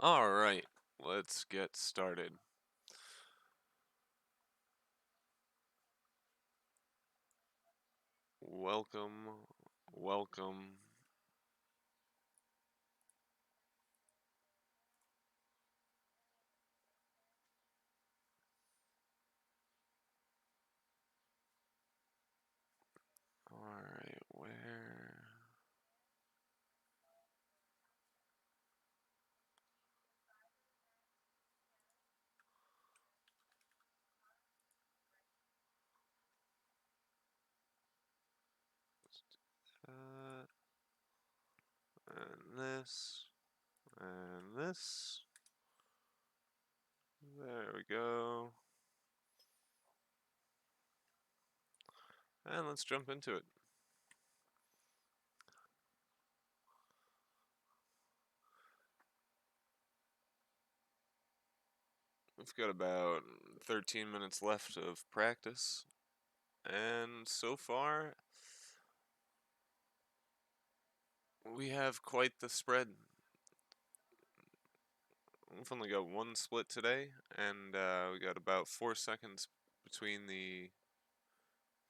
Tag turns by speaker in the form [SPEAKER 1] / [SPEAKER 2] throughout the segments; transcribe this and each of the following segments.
[SPEAKER 1] Alright, let's get started. Welcome, welcome. Alright, where? That, and this, and this. There we go. And let's jump into it. We've got about 13 minutes left of practice, and so far, we have quite the spread. We've only got one split today, and we got about 4 seconds between the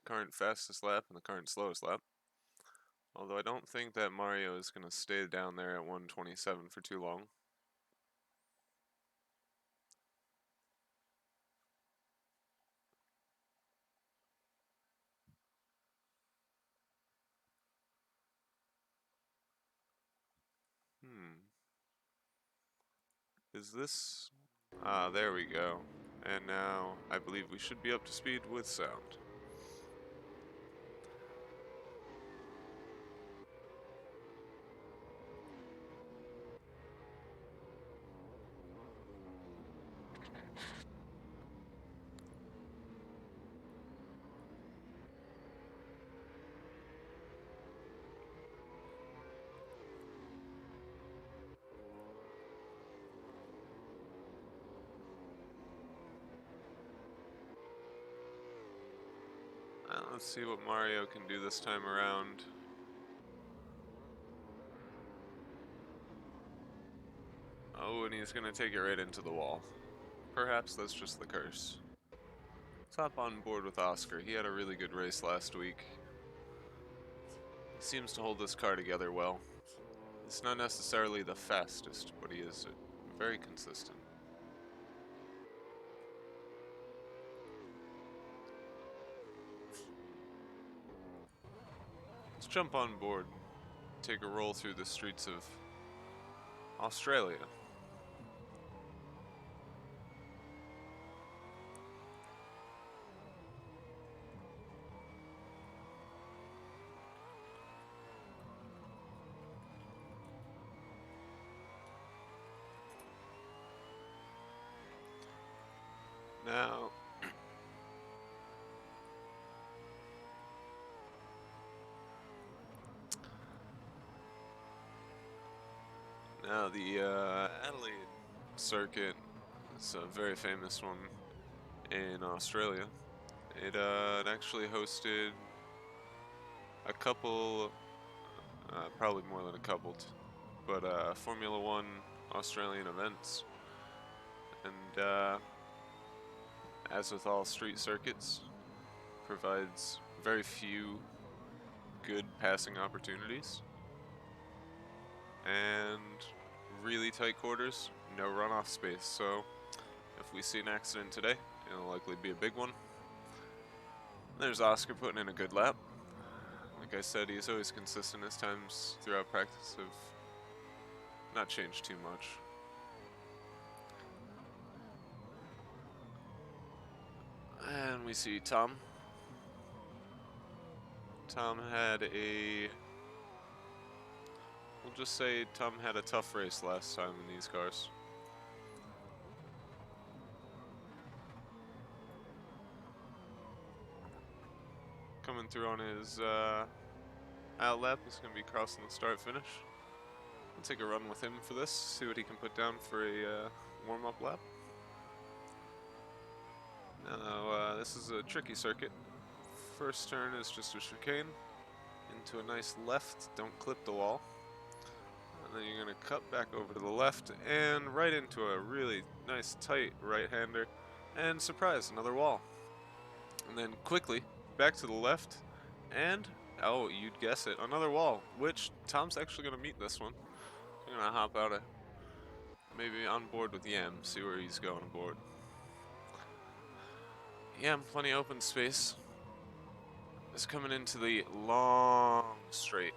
[SPEAKER 1] current fastest lap and the current slowest lap. Although I don't think that Mario is going to stay down there at 127 for too long. Is this... Ah, there we go. And now I believe we should be up to speed with sound. Let's see what Mario can do this time around. Oh, and he's going to take it right into the wall. Perhaps that's just the curse. Let's hop on board with Oscar. He had a really good race last week. He seems to hold this car together well. He's not necessarily the fastest, but he is very consistent. Let's jump on board, take a roll through the streets of Australia. Now, the Adelaide circuit is a very famous one in Australia. It actually hosted a couple, probably more than a couple, but Formula One Australian events. And as with all street circuits, provides very few good passing opportunities. And really tight quarters, no runoff space. So if we see an accident today, it'll likely be a big one. There's Oscar putting in a good lap. Like I said, he's always consistent. His times throughout practice have not changed too much. And we see Tom. Tom had a... We'll just say Tom had a tough race last time in these cars. Coming through on his out lap, he's going to be crossing the start finish. We'll take a run with him for this, see what he can put down for a warm-up lap. Now, this is a tricky circuit. First turn is just a chicane into a nice left, don't clip the wall. And then you're going to cut back over to the left and right into a really nice tight right-hander. And surprise, another wall. And then quickly back to the left and, oh, you'd guess it, another wall, which Tom's actually going to meet this one. I'm going to hop out of, maybe on board with Yam, see where he's going aboard. Yam, plenty of open space. Is coming into the long straight.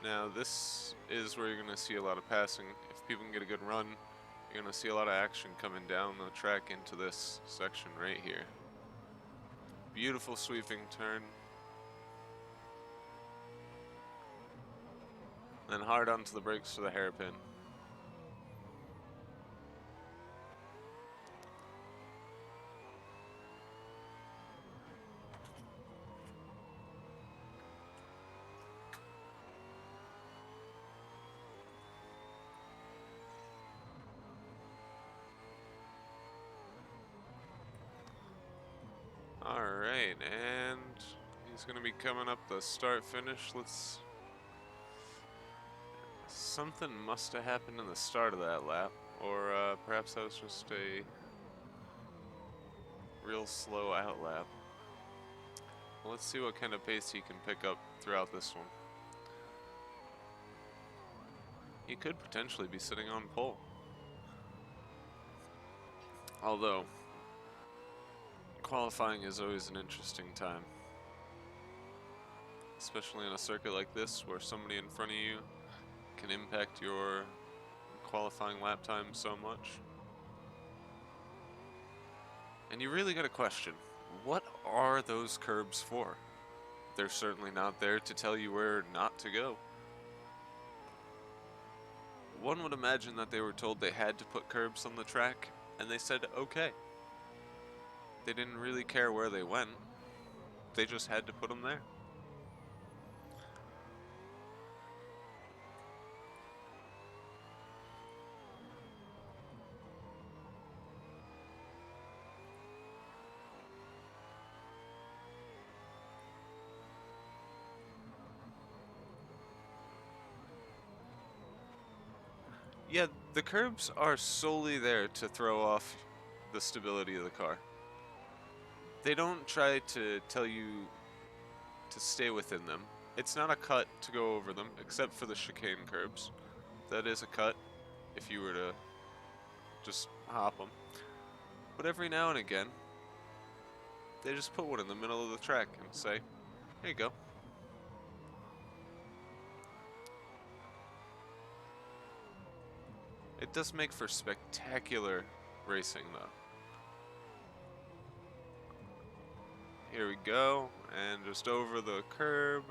[SPEAKER 1] Now this is where you're going to see a lot of passing. If people can get a good run, you're going to see a lot of action coming down the track into this section right here. Beautiful sweeping turn. Then hard onto the brakes for the hairpin. Alright, and he's going to be coming up the start-finish. Something must have happened in the start of that lap, or perhaps that was just a real slow out lap. Well, let's see what kind of pace he can pick up throughout this one. He could potentially be sitting on pole. Although, qualifying is always an interesting time. Especially in a circuit like this where somebody in front of you can impact your qualifying lap time so much. And you really got to question, what are those curbs for? They're certainly not there to tell you where not to go. One would imagine that they were told they had to put curbs on the track, and they said okay. They didn't really care where they went. They just had to put them there. Yeah, the curbs are solely there to throw off the stability of the car. They don't try to tell you to stay within them. It's not a cut to go over them, except for the chicane curbs. That is a cut if you were to just hop them. But every now and again, they just put one in the middle of the track and say, here you go. It does make for spectacular racing, though. Here we go, and just over the curb.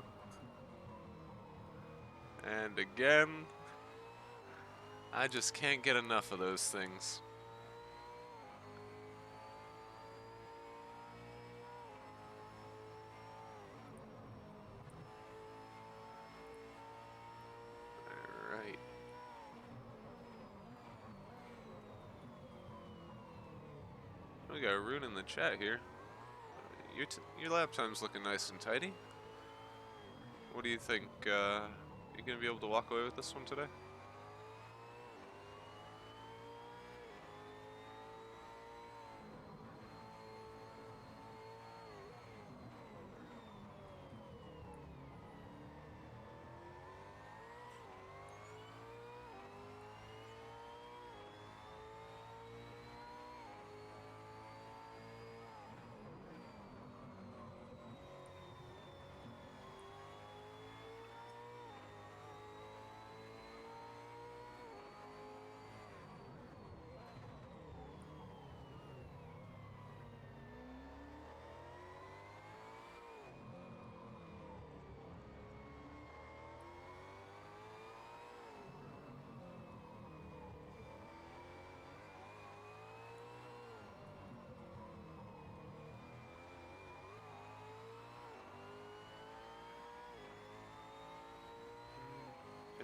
[SPEAKER 1] And again, I just can't get enough of those things. Alright. We got Rune in the chat here. Your lap time's looking nice and tidy. What do you think? You gonna be able to walk away with this one today?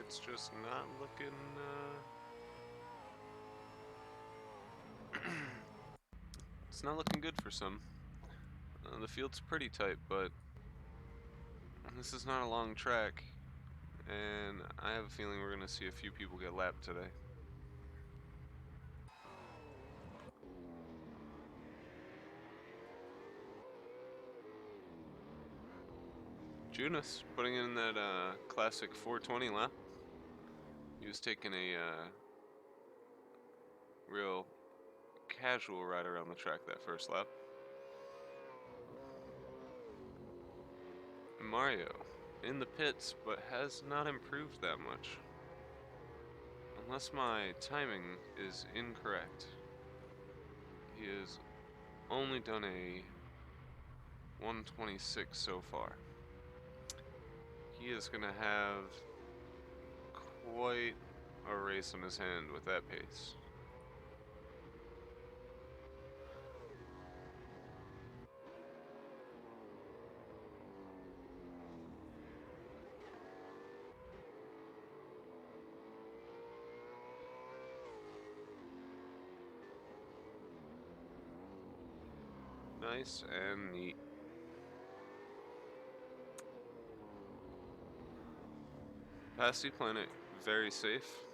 [SPEAKER 1] It's just not looking, it's not looking good for some. The field's pretty tight, but this is not a long track, and I have a feeling we're going to see a few people get lapped today. Junis putting in that classic 420 lap. He was taking a real casual ride around the track that first lap. Mario in the pits, but has not improved that much. Unless my timing is incorrect. He has only done a 126 so far. He is going to have quite a race on his hand with that pace. Nice and neat. Past the planet, very safe.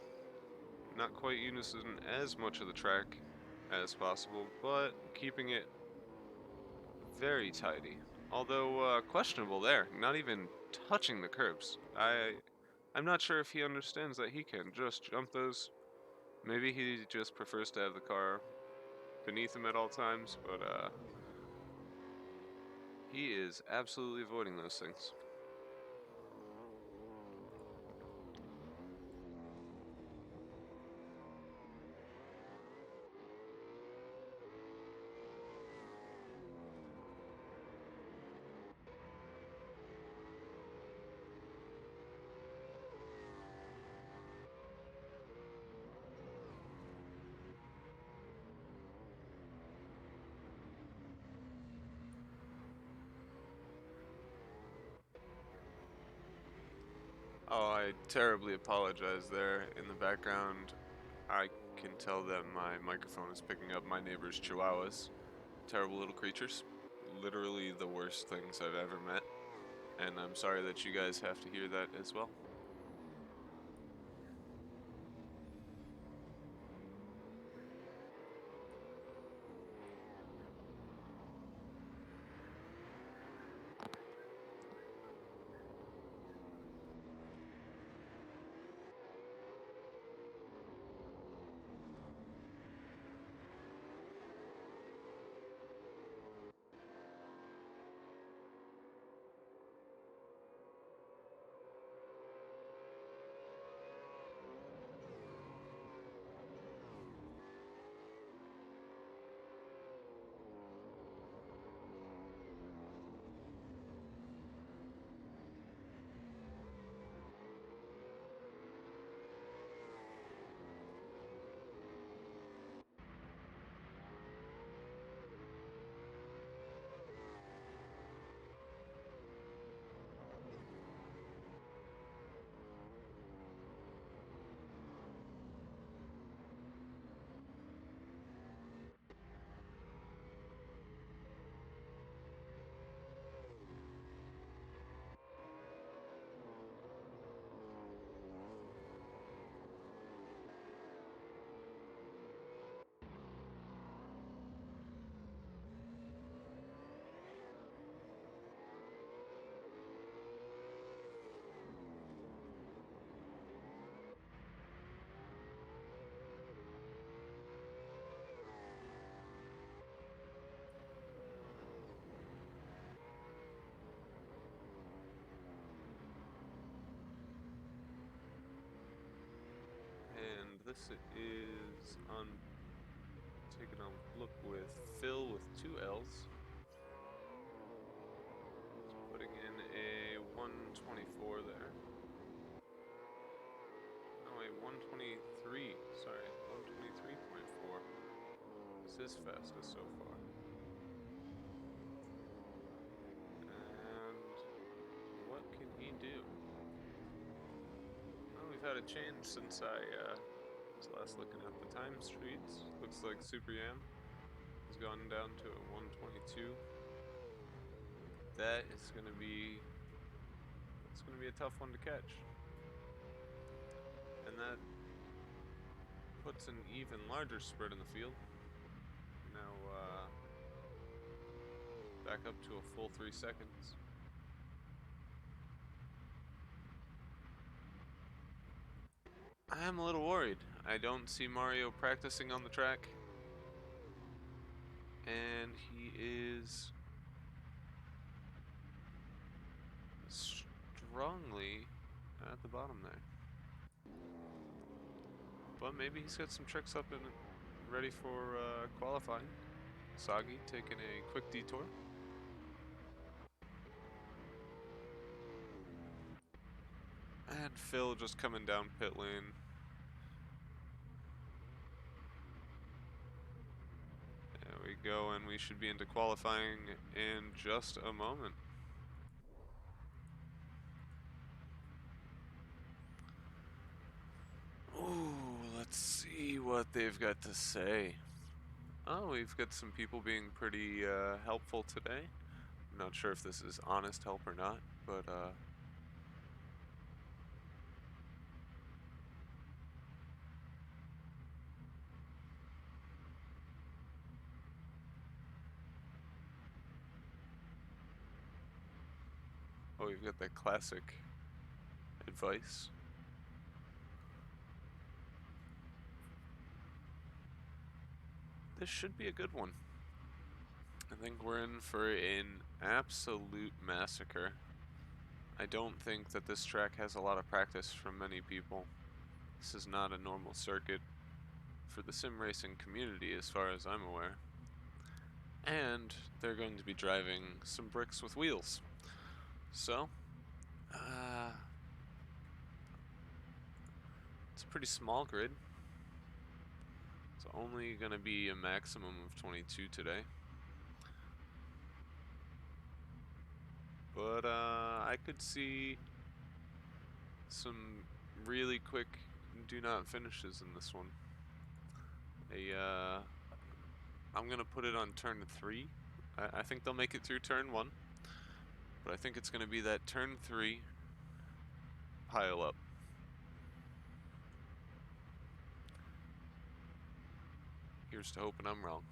[SPEAKER 1] Not quite using as much of the track as possible, but keeping it very tidy. Although questionable there, not even touching the curbs. I'm not sure if he understands that he can just jump those. Maybe he just prefers to have the car beneath him at all times, but he is absolutely avoiding those things. Oh, I terribly apologize there. In the background, I can tell that my microphone is picking up my neighbor's chihuahuas. Terrible little creatures. Literally the worst things I've ever met. And I'm sorry that you guys have to hear that as well. And this is on taking a look with Phil with 2 L's. He's putting in a 124 there. Oh wait, 123, sorry, 123.4. This is fastest so far. And what can he do? Well, we've had a change since I was last looking at the time streets. Looks like Super Yam has gone down to a 122. That is going to be a tough one to catch. It's an even larger spread in the field. Now, back up to a full 3 seconds. I am a little worried. I don't see Mario practicing on the track. And he is strongly at the bottom there. But maybe he's got some tricks up and ready for qualifying. Sagi taking a quick detour. And Phil just coming down pit lane. There we go, and we should be into qualifying in just a moment. Ooh, let's see what they've got to say. Oh, we've got some people being pretty helpful today. I'm not sure if this is honest help or not, but oh, we've got that classic advice. This should be a good one. I think we're in for an absolute massacre. I don't think that this track has a lot of practice from many people. This is not a normal circuit for the sim racing community as far as I'm aware. And they're going to be driving some bricks with wheels. So, it's a pretty small grid. It's only going to be a maximum of 22 today. But I could see some really quick do not finishes in this one. I'm going to put it on turn 3. I think they'll make it through turn 1. But I think it's going to be that turn 3 pile up. Here's to hoping I'm wrong.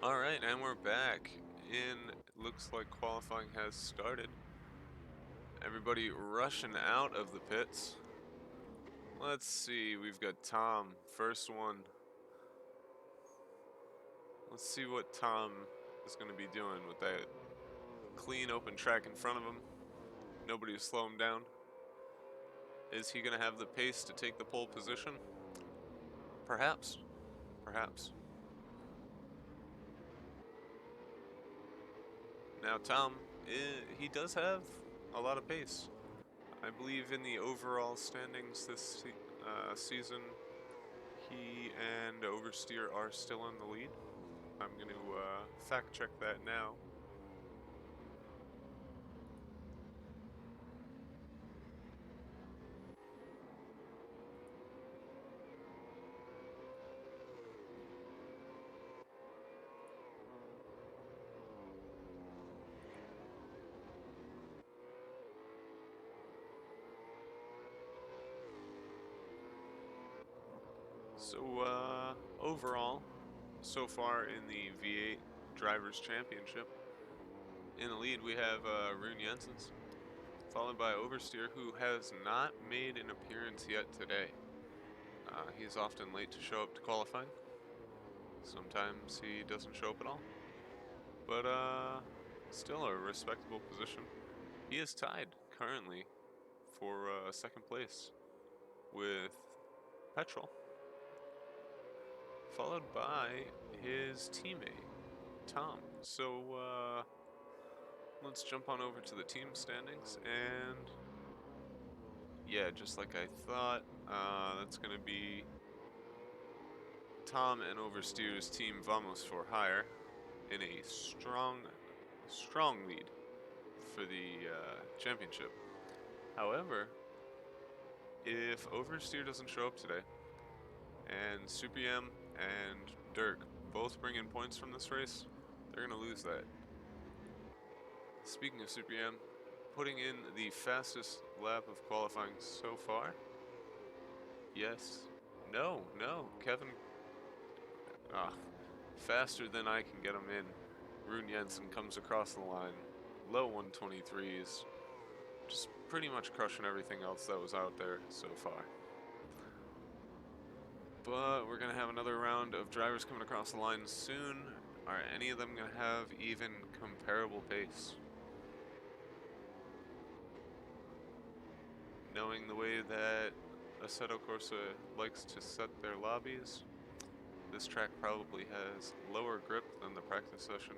[SPEAKER 1] Alright, and we're back. Looks like qualifying has started. Everybody rushing out of the pits. Let's see, we've got Tom, first one. Let's see what Tom is going to be doing with that clean open track in front of him. Nobody will slow him down. Is he going to have the pace to take the pole position? Perhaps. Perhaps. Now Tom, he does have a lot of pace. I believe in the overall standings this season, he and Oversteer are still in the lead. I'm going to fact check that now. So, overall, so far in the V8 Drivers' Championship, in the lead we have Rune Jensen's, followed by Oversteer, who has not made an appearance yet today. He's often late to show up to qualifying. Sometimes he doesn't show up at all. But, still a respectable position. He is tied currently for second place with Petrol, followed by his teammate, Tom. So, let's jump on over to the team standings, and yeah, just like I thought, that's going to be Tom and Oversteer's team Vamos for Hire in a strong lead for the championship. However, if Oversteer doesn't show up today, and SuperM and Dirk both bring in points from this race, they're going to lose that. Speaking of SuperM, putting in the fastest lap of qualifying so far. Yes. No, Kevin. Faster than I can get him in. Rune Jensen comes across the line. Low 123s. Just pretty much crushing everything else that was out there so far. But we're going to have another round of drivers coming across the line soon. Are any of them going to have even comparable pace? Knowing the way that Assetto Corsa likes to set their lobbies, this track probably has lower grip than the practice session.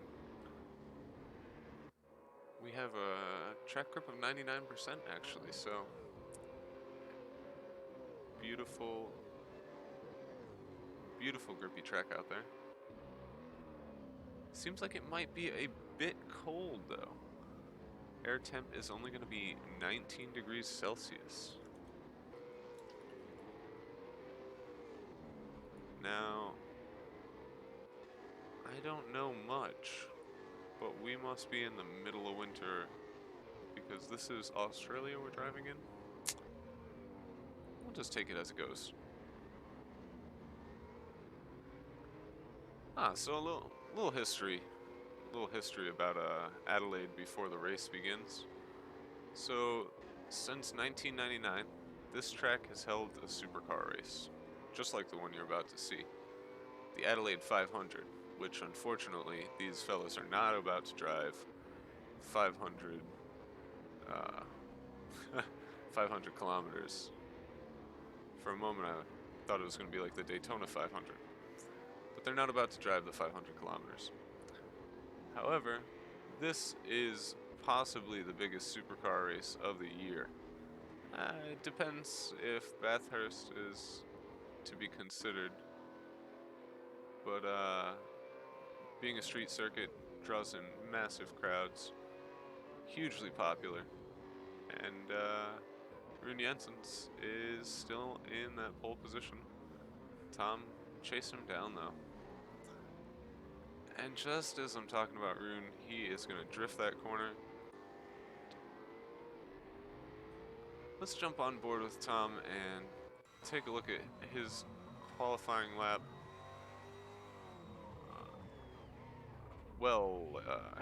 [SPEAKER 1] We have a track grip of 99% actually, so beautiful grippy track out there. Seems like it might be a bit cold though. Air temp is only going to be 19 degrees Celsius. Now, I don't know much, but we must be in the middle of winter because this is Australia we're driving in. We'll just take it as it goes. So a little history about Adelaide before the race begins. So, since 1999, this track has held a supercar race, just like the one you're about to see. The Adelaide 500, which unfortunately these fellows are not about to drive 500 500 kilometers. For a moment I thought it was going to be like the Daytona 500, but they're not about to drive the 500 kilometers. However, this is possibly the biggest supercar race of the year. It depends if Bathurst is to be considered, but being a street circuit draws in massive crowds, hugely popular, and Rune Jensen's is still in that pole position. Tom chased him down though. And just as I'm talking about Rune, he is going to drift that corner. Let's jump on board with Tom and take a look at his qualifying lap.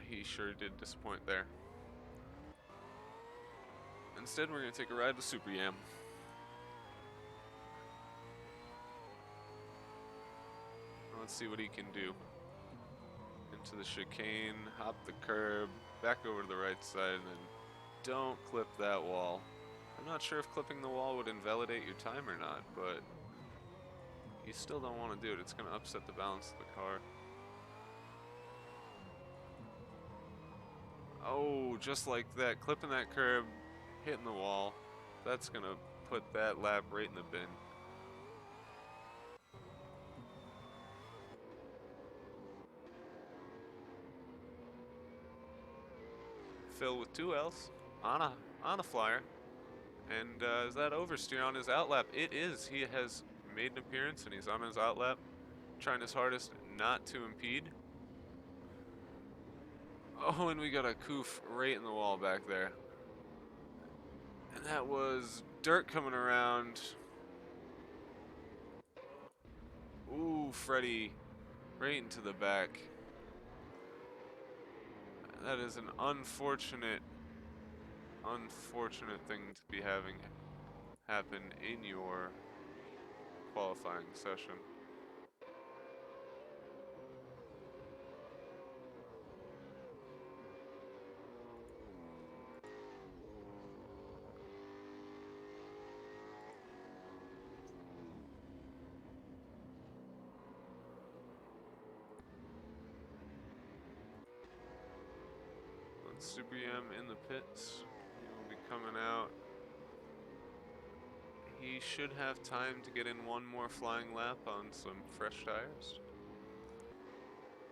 [SPEAKER 1] He sure did disappoint there. Instead, we're going to take a ride with Super Yam. Let's see what he can do. Into the chicane, hop the curb, back over to the right side, and then don't clip that wall. I'm not sure if clipping the wall would invalidate your time or not, but you still don't want to do it. It's going to upset the balance of the car. Oh, just like that, clipping that curb, hitting the wall. That's gonna put that lap right in the bin. Phil with 2 L's on a flyer. And is that oversteer on his outlap? It is. He has made an appearance and he's on his outlap, trying his hardest not to impede. Oh, and we got a coof right in the wall back there. And that was dirt coming around. Ooh, Freddie, right into the back. That is an unfortunate thing to be having happen in your qualifying session. Super M in the pits. He will be coming out. He should have time to get in one more flying lap on some fresh tires.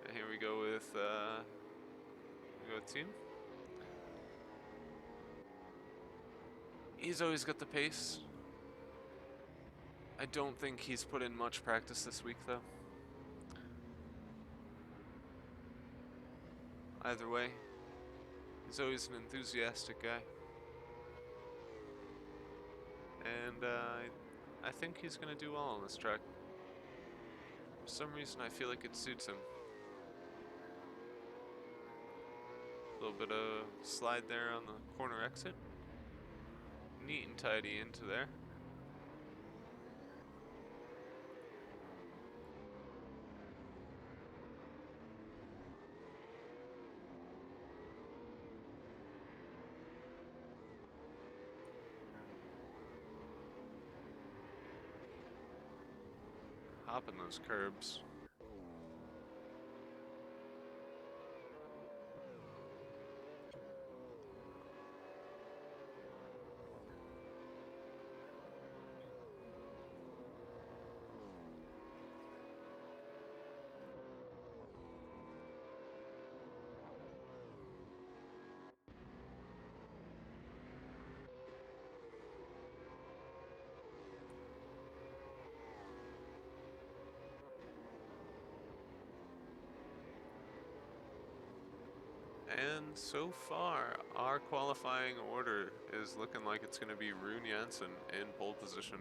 [SPEAKER 1] And here we go with team. He's always got the pace. I don't think he's put in much practice this week though. Either way, he's always an enthusiastic guy. And I think he's going to do well on this track. For some reason, I feel like it suits him. A little bit of slide there on the corner exit. Neat and tidy into there. Hopping those curbs. And so far, our qualifying order is looking like it's going to be Rune Jansen in pole position.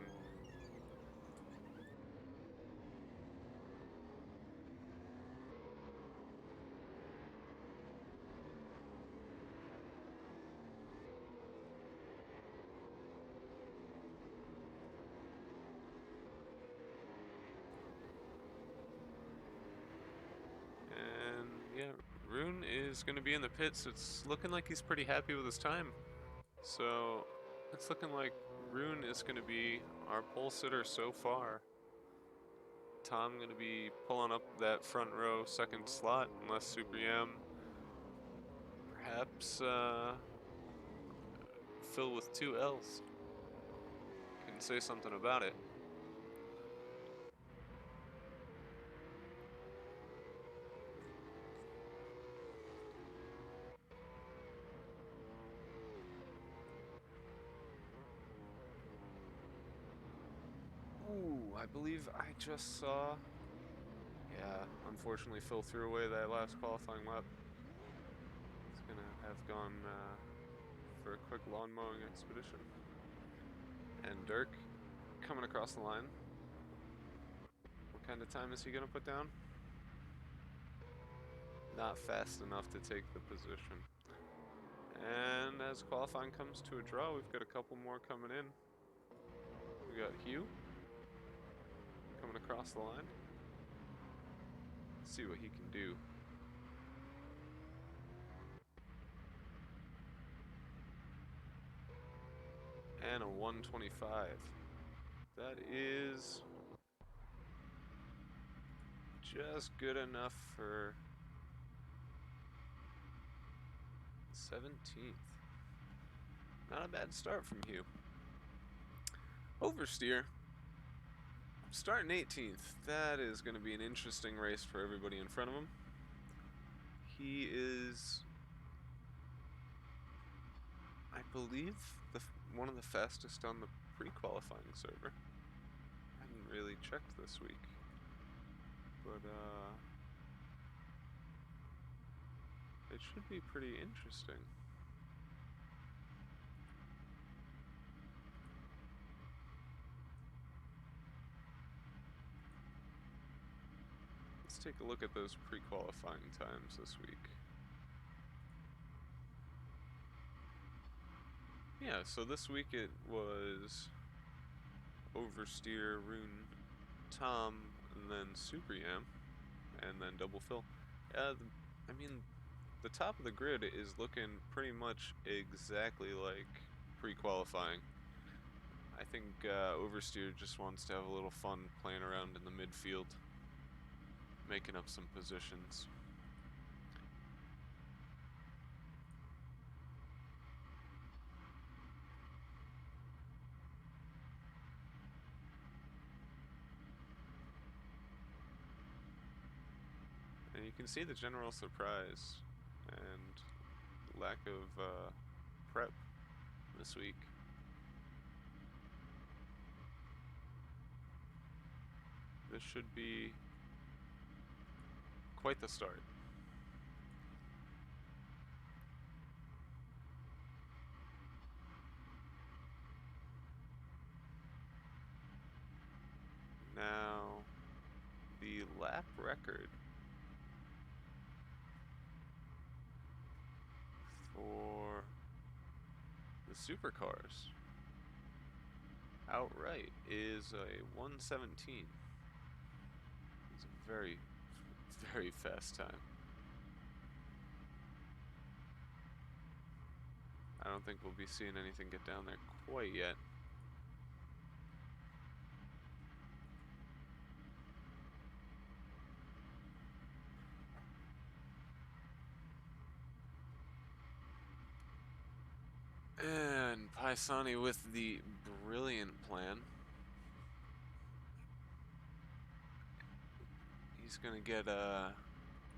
[SPEAKER 1] And yeah, Rune is going to be in the pits. It's looking like he's pretty happy with his time. So it's looking like Rune is going to be our pole sitter so far. Tom going to be pulling up that front row second slot unless Super Yam perhaps Phil with 2 L's can say something about it. Ooh, I believe I just saw. Yeah, unfortunately, Phil threw away that last qualifying lap. He's gonna have gone for a quick lawn mowing expedition. And Dirk coming across the line. What kind of time is he gonna put down? Not fast enough to take the position. And as qualifying comes to a draw, we've got a couple more coming in. We got Hugh coming across the line. Let's see what he can do. And a 125. That is just good enough for 17th. Not a bad start from Hugh. Oversteer. Starting 18th. That is going to be an interesting race for everybody in front of him. He is, I believe, one of the fastest on the pre-qualifying server. I hadn't really checked this week, but it should be pretty interesting. Let's take a look at those pre-qualifying times this week. Yeah, so this week it was Oversteer, Rune, Tom, and then Super Yam, and then Double Fill. I mean, the top of the grid is looking pretty much exactly like pre-qualifying. I think Oversteer just wants to have a little fun playing around in the midfield, making up some positions. And you can see the general surprise and lack of prep this week. This should be quite the start. Now, the lap record for the Supercars outright is a 1:17. It's a very, very fast time. I don't think we'll be seeing anything get down there quite yet. And Paisani with the brilliant plan. He's gonna get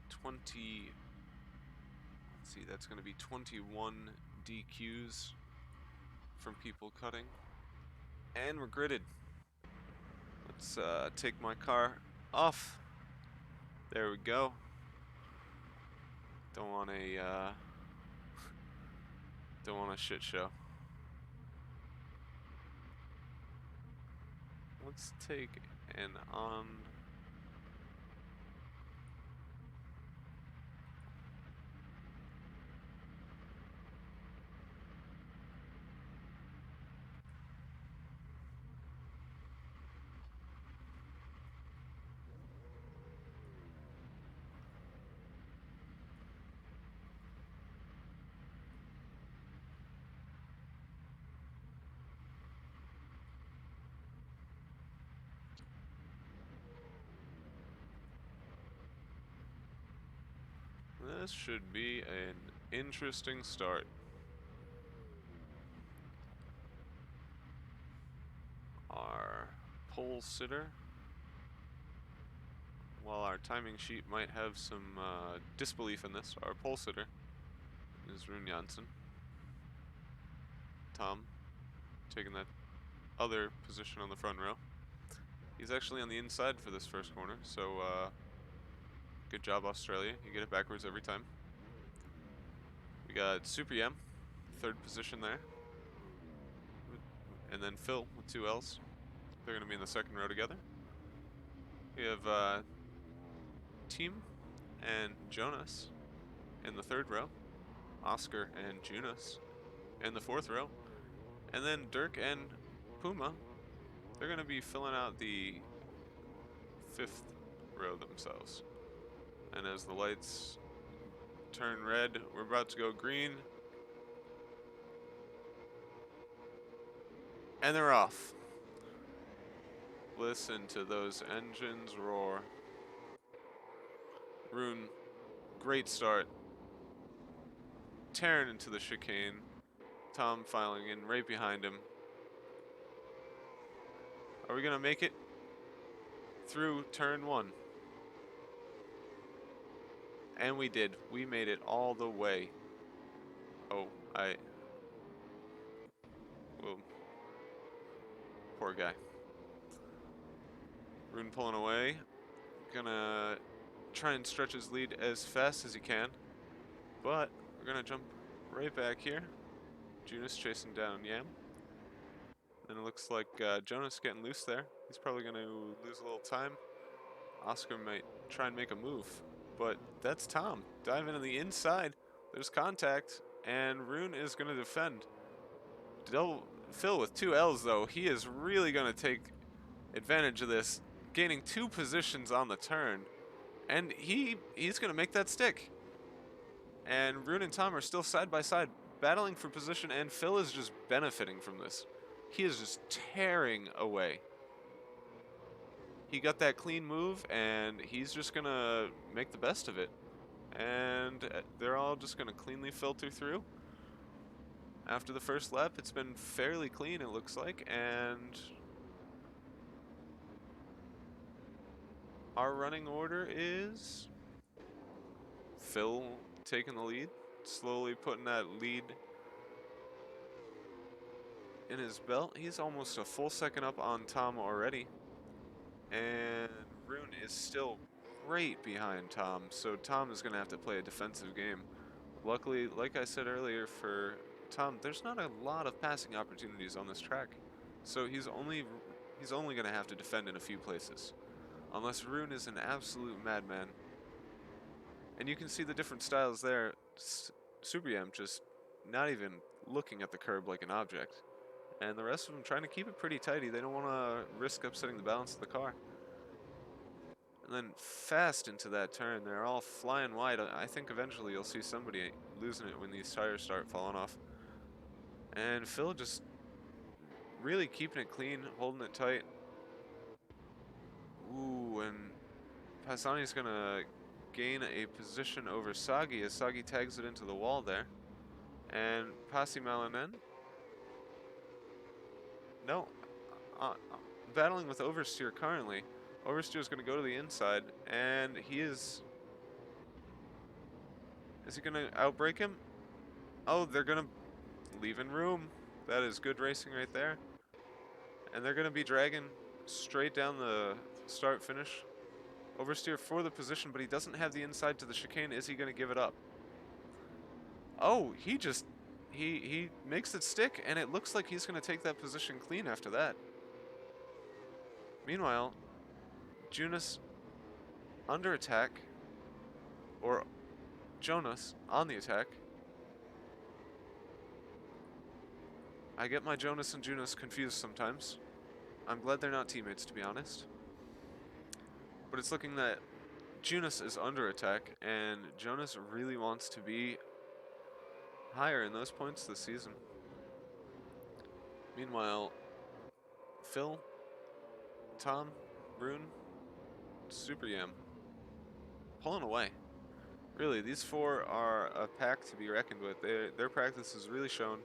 [SPEAKER 1] 20. Let's see, that's gonna be 21 DQs from people cutting. And we're gridded. Let's take my car off. There we go. Don't want a shit show. Let's take an on. This should be an interesting start. Our pole sitter, while our timing sheet might have some disbelief in this, our pole sitter is Rune Janssen. Tom taking that other position on the front row. He's actually on the inside for this first corner, so good job, Australia. You get it backwards every time. We got Super Yam, third position there. And then Phil with 2 L's. They're going to be in the second row together. We have Team and Jonas in the third row. Oscar and Jonas in the fourth row. And then Dirk and Puma, they're going to be filling out the fifth row themselves. And as the lights turn red, we're about to go green. And they're off. Listen to those engines roar. Rune, great start. Tearing into the chicane. Tom filing in right behind him. Are we going to make it through turn 1? And we did. We made it all the way. Oh, well, poor guy. Rune pulling away. Gonna try and stretch his lead as fast as he can. But we're gonna jump right back here. Jonas chasing down Yam. And it looks like Jonas getting loose there. He's probably gonna lose a little time. Oscar might try and make a move. But that's Tom diving in the inside. There's contact. And Rune is gonna defend. Phil with 2 L's though. He is really gonna take advantage of this, gaining 2 positions on the turn, and he's gonna make that stick. And Rune and Tom are still side by side, battling for position, and Phil is just benefiting from this. He is just tearing away. He got that clean move, and he's just gonna make the best of it. And they're all just gonna cleanly filter through. After the first lap, it's been fairly clean, it looks like, and our running order is Phil taking the lead, slowly putting that lead in his belt. He's almost a full second up on Tom already. And Rune is still right behind Tom, so Tom is going to have to play a defensive game. Luckily, like I said earlier, for Tom, there's not a lot of passing opportunities on this track. So he's only going to have to defend in a few places. Unless Rune is an absolute madman. And you can see the different styles there. Super Yam just not even looking at the curb like an object. And the rest of them trying to keep it pretty tidy. They don't want to risk upsetting the balance of the car. And then fast into that turn, they're all flying wide. I think eventually you'll see somebody losing it when these tires start falling off. And Phil just really keeping it clean, holding it tight. Ooh, and Pasani's going to gain a position over Sagi as Sagi tags it into the wall there. And Pasi Malanen. No. Battling with Oversteer currently. Oversteer is going to go to the inside, and he is... Is he going to outbrake him? Oh, they're going to leave in room. That is good racing right there. And they're going to be dragging straight down the start-finish. Oversteer for the position, but he doesn't have the inside to the chicane. Is he going to give it up? Oh, he makes it stick, and it looks like he's going to take that position clean after that. Meanwhile, Jonas under attack, or Jonas on the attack. I get my Jonas and Jonas confused sometimes. I'm glad they're not teammates, to be honest. But it's looking that Jonas is under attack, and Jonas really wants to be higher in those points this season. Meanwhile, Phil, Tom, Rune, Super Yam pulling away. Really, these 4 are a pack to be reckoned with. Their practice has really shown.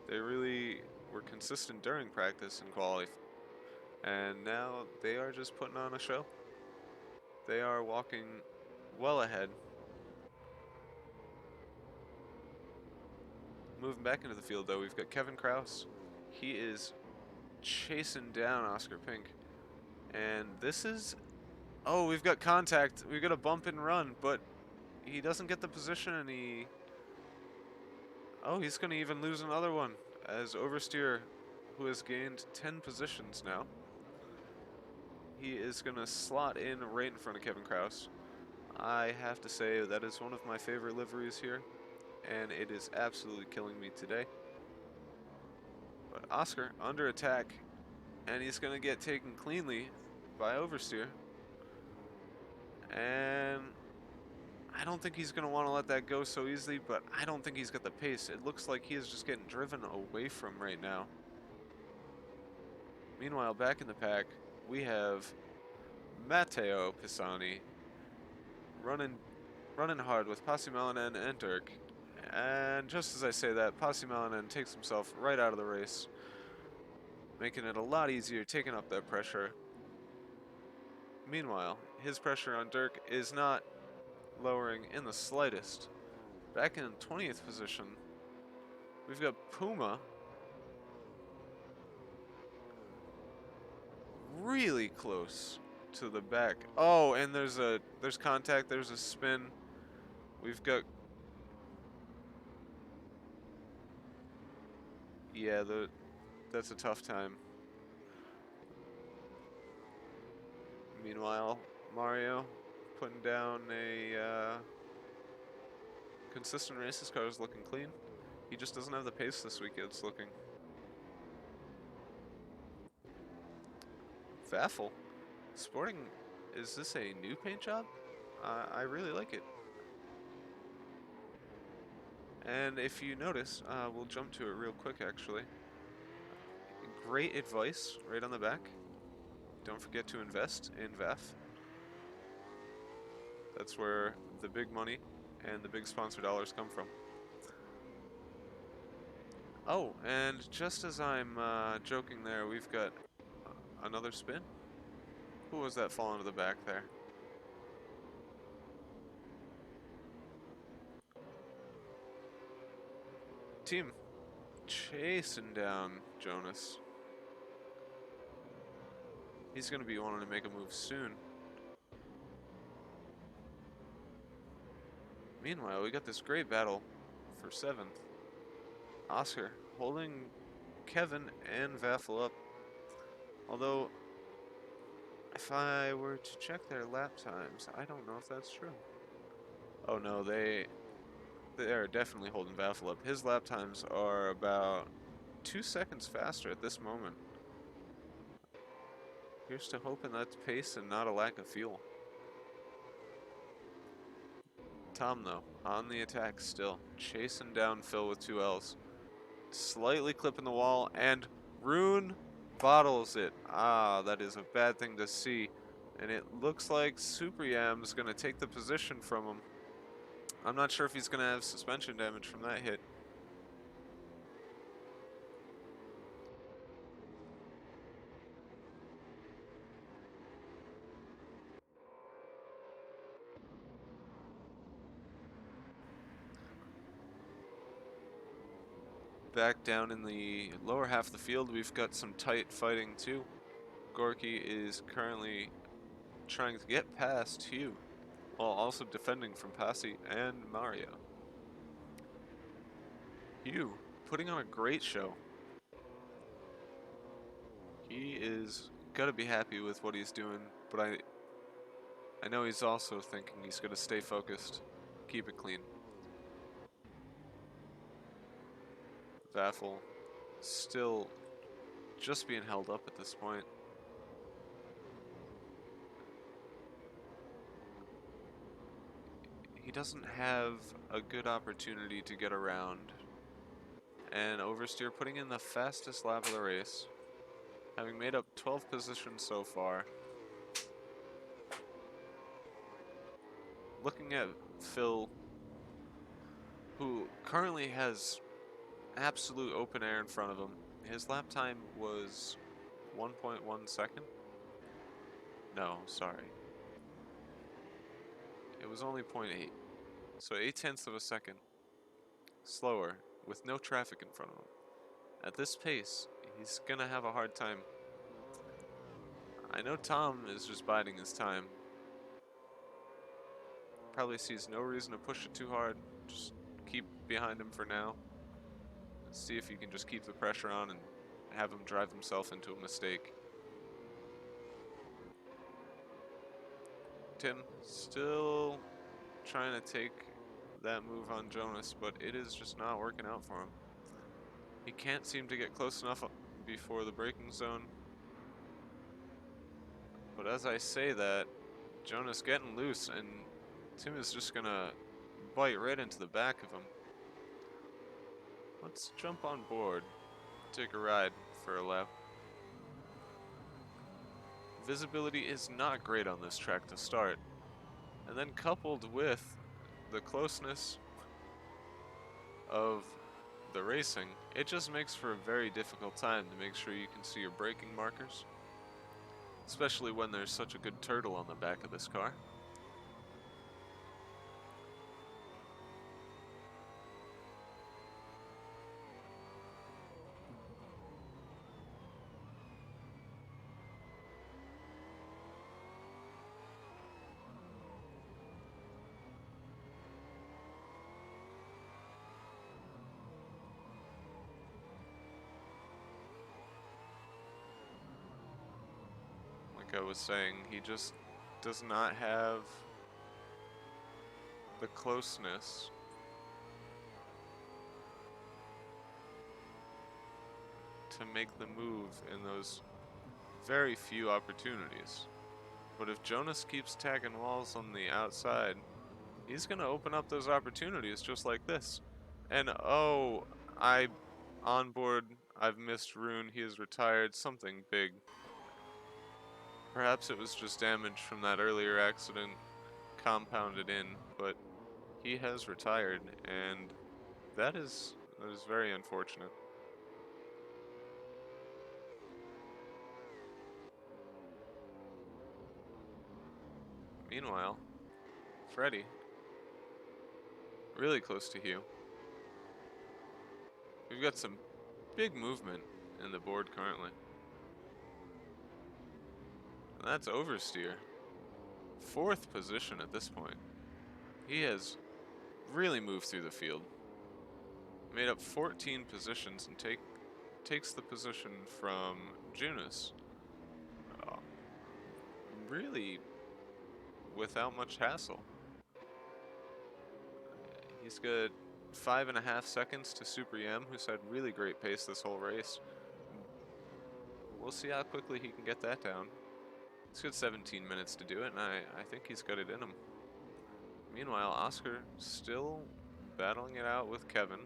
[SPEAKER 1] They really were consistent during practice and quality. And now they are just putting on a show. They are walking well ahead. Moving back into the field, though, we've got Kevin Kraus. He is chasing down Oscar Pink. And this is... Oh, we've got contact. We've got a bump and run, but he doesn't get the position, and he... Oh, he's going to even lose another one, as Oversteer, who has gained 10 positions now. He is going to slot in right in front of Kevin Kraus. I have to say that is one of my favorite liveries here, and it is absolutely killing me today. But Oscar under attack, and he's going to get taken cleanly by Oversteer. And I don't think he's going to want to let that go so easily, but I don't think he's got the pace. It looks like he is just getting driven away from right now. Meanwhile, back in the pack, we have Matteo Pisani running hard with Pasi Malanen and Dirk. And just as I say that, Pasi Malanen takes himself right out of the race. making it a lot easier, taking up that pressure. Meanwhile, his pressure on Dirk is not lowering in the slightest. Back in 20th position, we've got Puma. Really close to the back. Oh, and there's contact, there's a spin. We've got, yeah, that's a tough time. Meanwhile, Mario putting down a consistent race. His car is looking clean. He just doesn't have the pace this week, it's looking. Vaffle. Sporting, is this a new paint job? I really like it. And if you notice, we'll jump to it real quick actually. Great advice right on the back. Don't forget to invest in VAF. That's where the big money and the big sponsor dollars come from. Oh, and just as I'm joking there, we've got another spin. Who was that falling to the back there? Team chasing down Jonas. He's going to be wanting to make a move soon. Meanwhile, we got this great battle for 7th. Oscar holding Kevin and Vaffle up. Although, if I were to check their lap times, I don't know if that's true. Oh no, they are definitely holding Vaffle up. His lap times are about 2 seconds faster at this moment. Here's to hoping that's pace and not a lack of fuel. Tom, though, on the attack still, chasing down Phil with 2 Ls. Slightly clipping the wall, and Rune bottles it. Ah, that is a bad thing to see. And it looks like Super Yam's going to take the position from him. I'm not sure if he's going to have suspension damage from that hit. Back down in the lower half of the field, we've got some tight fighting too. Gorky is currently trying to get past Hugh, while also defending from Passy and Mario. Hugh putting on a great show. He is gotta be happy with what he's doing, but I know he's also thinking he's gonna stay focused, keep it clean. Vaffle still just being held up at this point. He doesn't have a good opportunity to get around. And Oversteer putting in the fastest lap of the race, having made up 12 positions so far. Looking at Phil, who currently has absolute open air in front of him. His lap time was 1.1 second. No, sorry. It was only 0.8. So 0.8 of a second slower with no traffic in front of him. At this pace, he's gonna have a hard time. I know Tom is just biding his time. Probably sees no reason to push it too hard. Just keep behind him for now. See if you can just keep the pressure on and have him drive himself into a mistake. Tim still trying to take that move on Jonas, but it is just not working out for him. He can't seem to get close enough before the braking zone. But as I say that, Jonas getting loose, and Tim is just gonna bite right into the back of him. Let's jump on board, take a ride for a lap. Visibility is not great on this track to start. And then coupled with the closeness of the racing, it just makes for a very difficult time to make sure you can see your braking markers, especially when there's such a good turtle on the back of this car. Like I was saying, he just does not have the closeness to make the move in those very few opportunities. But if Jonas keeps tagging walls on the outside, he's going to open up those opportunities just like this. And oh, on board, I've missed Rune, he is retired, something big. Perhaps it was just damage from that earlier accident compounded in, but he has retired, and that is very unfortunate. Meanwhile, Freddy, really close to Hugh. We've got some big movement in the board currently. And that's oversteer. 4th position at this point. He has really moved through the field. Made up 14 positions and takes the position from Junus. Really without much hassle. He's got 5.5 seconds to Super Yem, who's had really great pace this whole race. We'll see how quickly he can get that down. He's got 17 minutes to do it, and I think he's got it in him. Meanwhile, Oscar still battling it out with Kevin.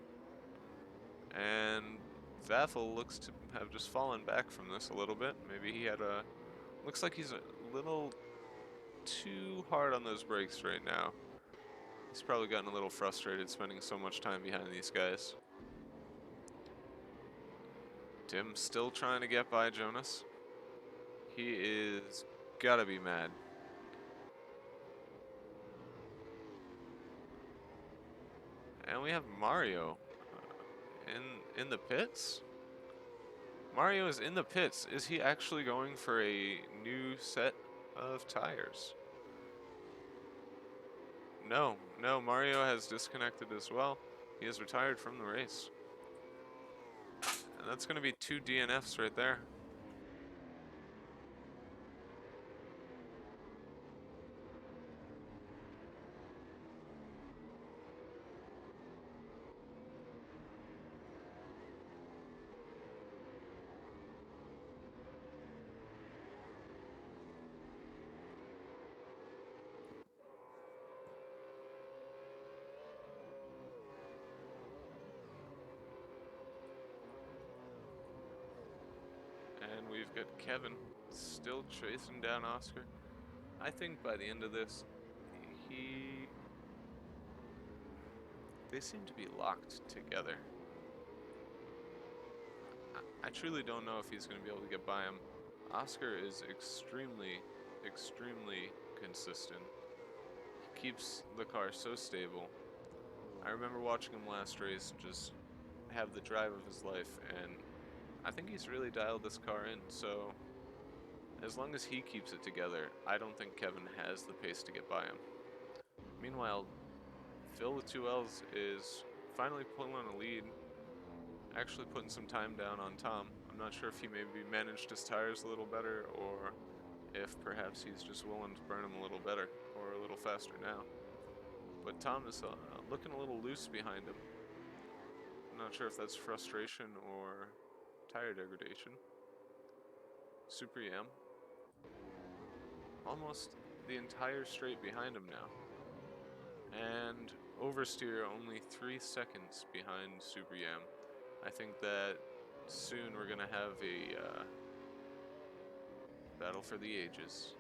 [SPEAKER 1] And Vaffel looks to have just fallen back from this a little bit. Maybe he had a... Looks like he's a little too hard on those brakes right now. He's probably gotten a little frustrated spending so much time behind these guys. Tim still trying to get by Jonas. He is gotta be mad. And we have Mario in the pits. Mario is in the pits. Is he actually going for a new set of tires? No, Mario has disconnected as well. He has retired from the race. And that's going to be 2 DNFs right there. And we've got Kevin still chasing down Oscar. I think by the end of this, they seem to be locked together. I truly don't know if he's going to be able to get by him. Oscar is extremely consistent. He keeps the car so stable. I remember watching him last race just have the drive of his life, and I think he's really dialed this car in, so as long as he keeps it together, I don't think Kevin has the pace to get by him. Meanwhile, Phil with 2 Ls is finally pulling a lead, actually putting some time down on Tom. I'm not sure if he maybe managed his tires a little better, or if perhaps he's just willing to burn him a little better, or a little faster now. But Tom is looking a little loose behind him. I'm not sure if that's frustration or tire degradation. Super Yam. Almost the entire straight behind him now. And oversteer only 3 seconds behind Super Yam. I think that soon we're going to have a battle for the ages.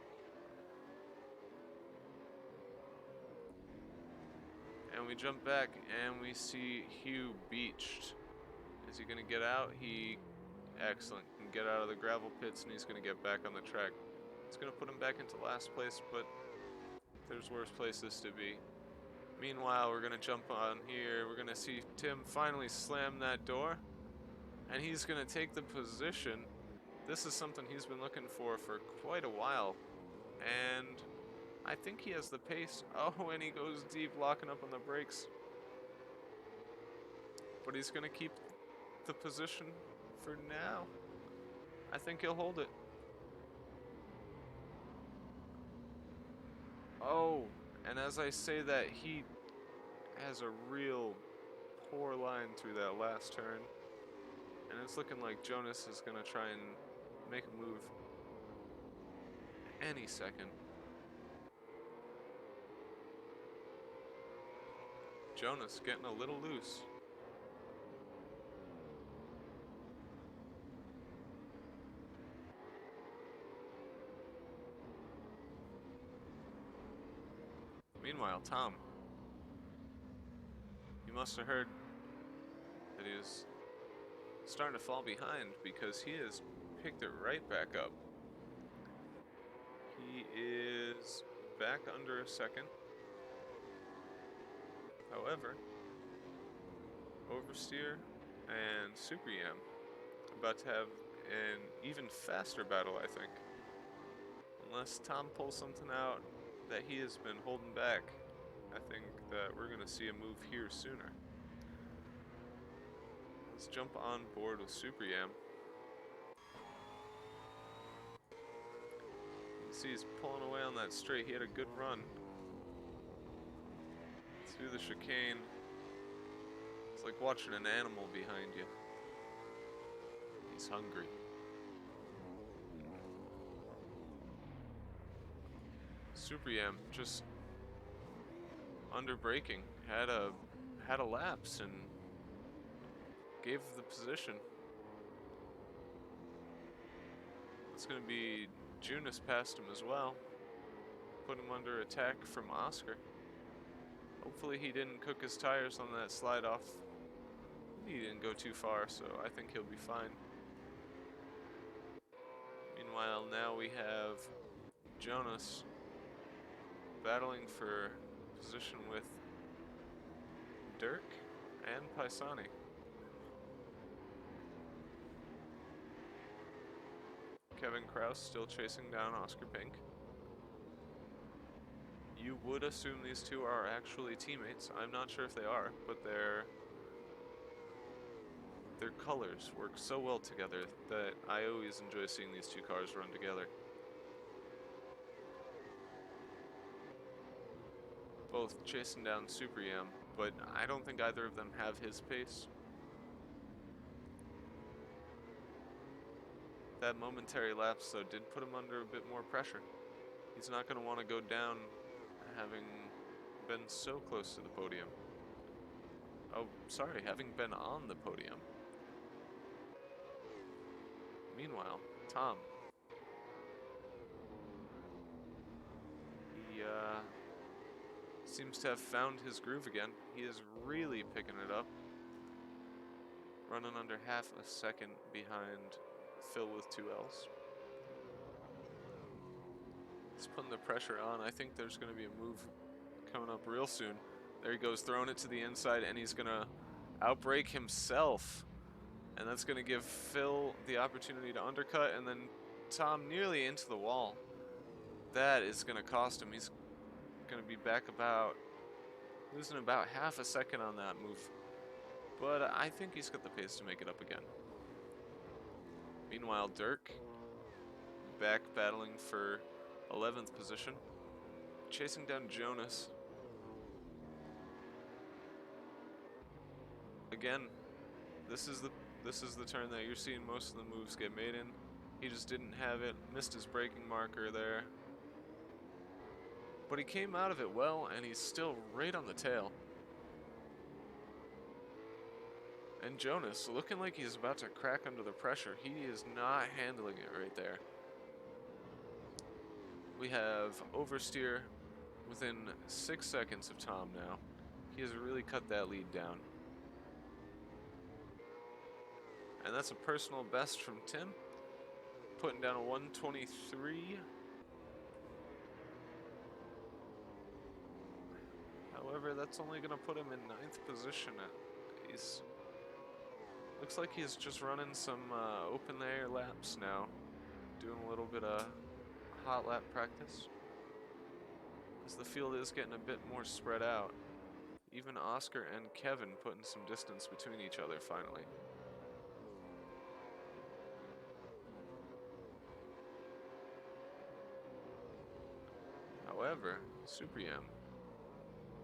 [SPEAKER 1] And we jump back and we see Hugh beached Is he going to get out? Excellent. Can get out of the gravel pits, and he's going to get back on the track. It's going to put him back into last place, but there's worse places to be. Meanwhile, we're going to jump on here. We're going to see Tim finally slam that door, and he's going to take the position. This is something he's been looking for quite a while, and I think he has the pace. Oh, and he goes deep, locking up on the brakes. But he's going to keep the position for now. I think he'll hold it. Oh, and as I say that, he has a real poor line through that last turn. And it's looking like Jonas is going to try and make a move any second. Jonas getting a little loose. Meanwhile, Tom, you must have heard that he was starting to fall behind because he has picked it right back up. He is back under a second. However, Oversteer and Super Yam about to have an even faster battle, I think. Unless Tom pulls something out that he has been holding back, I think that we're going to see a move here sooner. Let's jump on board with Super Yam. You can see he's pulling away on that straight. He had a good run through the chicane. It's like watching an animal behind you. He's hungry. Super Yam just under braking, had a lapse and gave the position. It's going to be Jonas past him as well. Put him under attack from Oscar. Hopefully he didn't cook his tires on that slide off. He didn't go too far, so I think he'll be fine. Meanwhile, now we have Jonas battling for position with Dirk and Paisani. Kevin Kraus still chasing down Oscar Pink. You would assume these two are actually teammates. I'm not sure if they are, but their colors work so well together that I always enjoy seeing these two cars run together. Both chasing down Super Yam, but I don't think either of them have his pace. That momentary lapse, though, did put him under a bit more pressure. He's not going to want to go down having been so close to the podium. Oh, sorry, having been on the podium. Meanwhile, Tom. He seems to have found his groove again. He is really picking it up. Running under half a second behind Phil with 2 L's. He's putting the pressure on. I think there's going to be a move coming up real soon. There he goes, throwing it to the inside, and he's going to outbrake himself. And that's going to give Phil the opportunity to undercut, and then Tom nearly into the wall. That is going to cost him. He's going to be back losing about half a second on that move. But I think he's got the pace to make it up again. Meanwhile, Dirk back battling for 11th position, chasing down Jonas. Again, this is the turn that you're seeing most of the moves get made in. He just didn't have it, missed his braking marker there. But he came out of it well, and he's still right on the tail. And Jonas, looking like he's about to crack under the pressure. He is not handling it right there. We have Oversteer within 6 seconds of Tom now. He has really cut that lead down. And that's a personal best from Tim, putting down a 123. However, that's only going to put him in 9th position. He's looks like he's just running some open air laps now, doing a little bit of hot lap practice, as the field is getting a bit more spread out. Even Oscar and Kevin putting some distance between each other finally. However, Supreme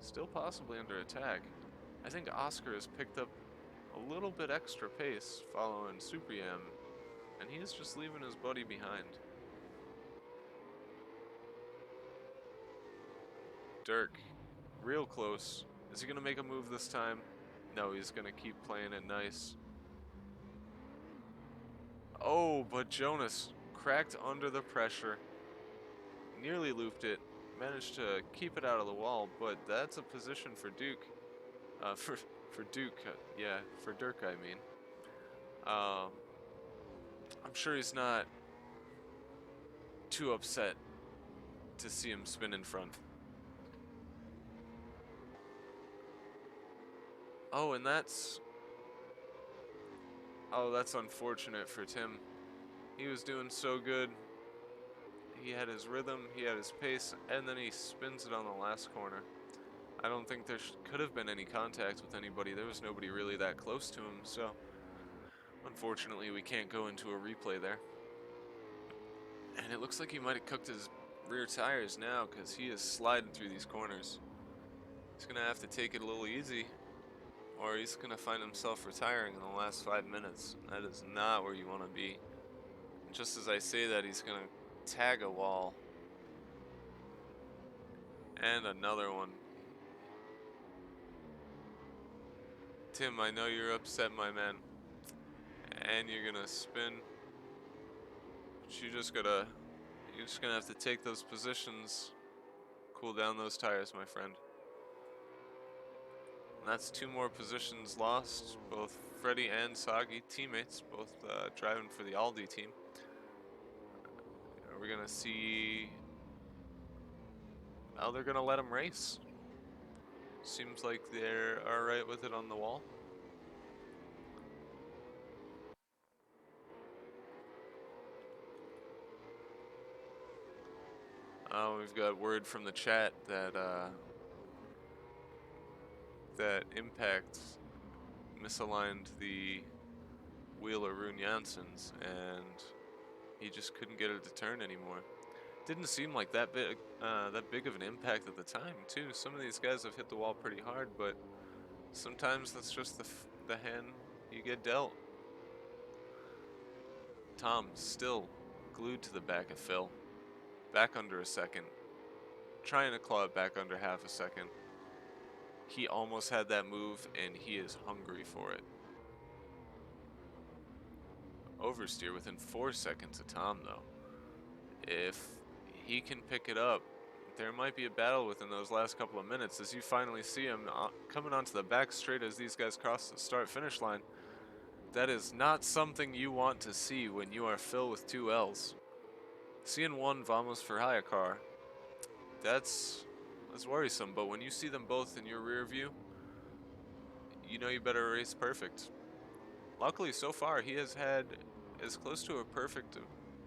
[SPEAKER 1] still possibly under attack. I think Oscar has picked up a little bit extra pace following Supreme, and he is just leaving his buddy behind. Dirk, real close. Is he going to make a move this time? No, he's going to keep playing it nice. Oh, but Jonas cracked under the pressure. Nearly looped it. Managed to keep it out of the wall, but that's a position for Duke. For Duke, yeah, for Dirk, I mean. I'm sure he's not too upset to see him spin in front. Oh, and that's unfortunate for Tim. He was doing so good. He had his rhythm, he had his pace, and then he spins it on the last corner. I don't think there could have been any contact with anybody. There was nobody really that close to him, so unfortunately we can't go into a replay there. And it looks like he might have cooked his rear tires now, because he is sliding through these corners. He's going to have to take it a little easy, or he's going to find himself retiring in the last 5 minutes. That is not where you want to be. And just as I say that, he's going to tag a wall. And another one. Tim, I know you're upset, my man. And you're going to spin. But you're just going to have to take those positions, cool down those tires, my friend. And that's 2 more positions lost. Both Freddie and Sagi, teammates, both driving for the Aldi team. We're going to see... Now they're going to let him race. Seems like they're alright with it on the wall. We've got word from the chat that that Impact misaligned the wheel of Rune Janssens, and he just couldn't get it to turn anymore. Didn't seem like that big of an impact at the time, too. Some of these guys have hit the wall pretty hard, but sometimes that's just the hand you get dealt. Tom still glued to the back of Phil, back under a second, trying to claw it back under half a second. He almost had that move, and he is hungry for it. Oversteer within 4 seconds of Tom, though. If he can pick it up, there might be a battle within those last couple of minutes as you finally see him coming onto the back straight as these guys cross the start-finish line. That is not something you want to see when you are Phil with 2 L's. Seeing one Vamos for hire car, that's worrisome, but when you see them both in your rear view, you know you better race perfect. Luckily, so far, he has had as close to a perfect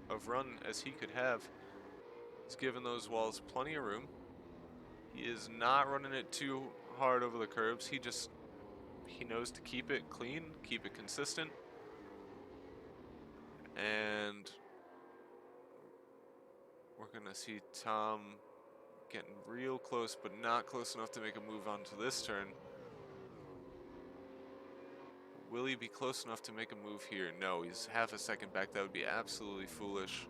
[SPEAKER 1] of run as he could have. He's given those walls plenty of room. He is not running it too hard over the curbs. He knows to keep it clean, keep it consistent. And we're going to see Tom getting real close, but not close enough to make a move onto this turn. Will he be close enough to make a move here? No, he's half a second back. That would be absolutely foolish.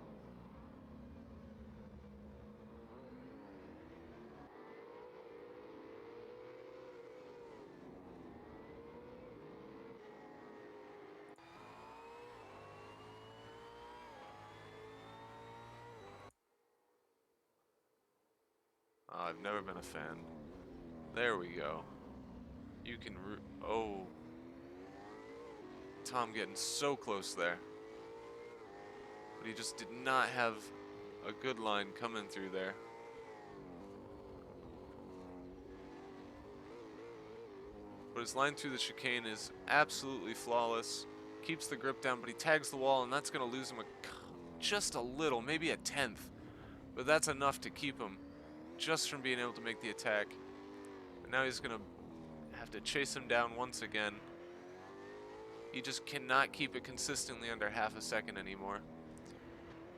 [SPEAKER 1] I've never been a fan. There we go. You can oh. Tom getting so close there. But he just did not have a good line coming through there. But his line through the chicane is absolutely flawless. Keeps the grip down, but he tags the wall, and that's going to lose him just a little, maybe a tenth. But that's enough to keep him just from being able to make the attack. And now he's going to have to chase him down once again. He just cannot keep it consistently under half a second anymore.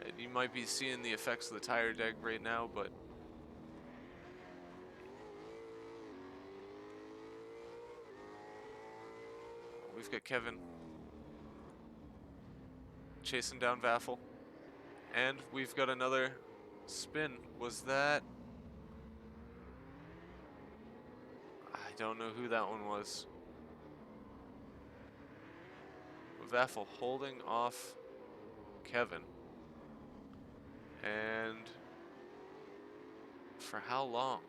[SPEAKER 1] And you might be seeing the effects of the tire deg right now, but we've got Kevin chasing down Vaffel. And we've got another spin. Was that... I don't know who that one was. Vaffel holding off Kevin. And for how long?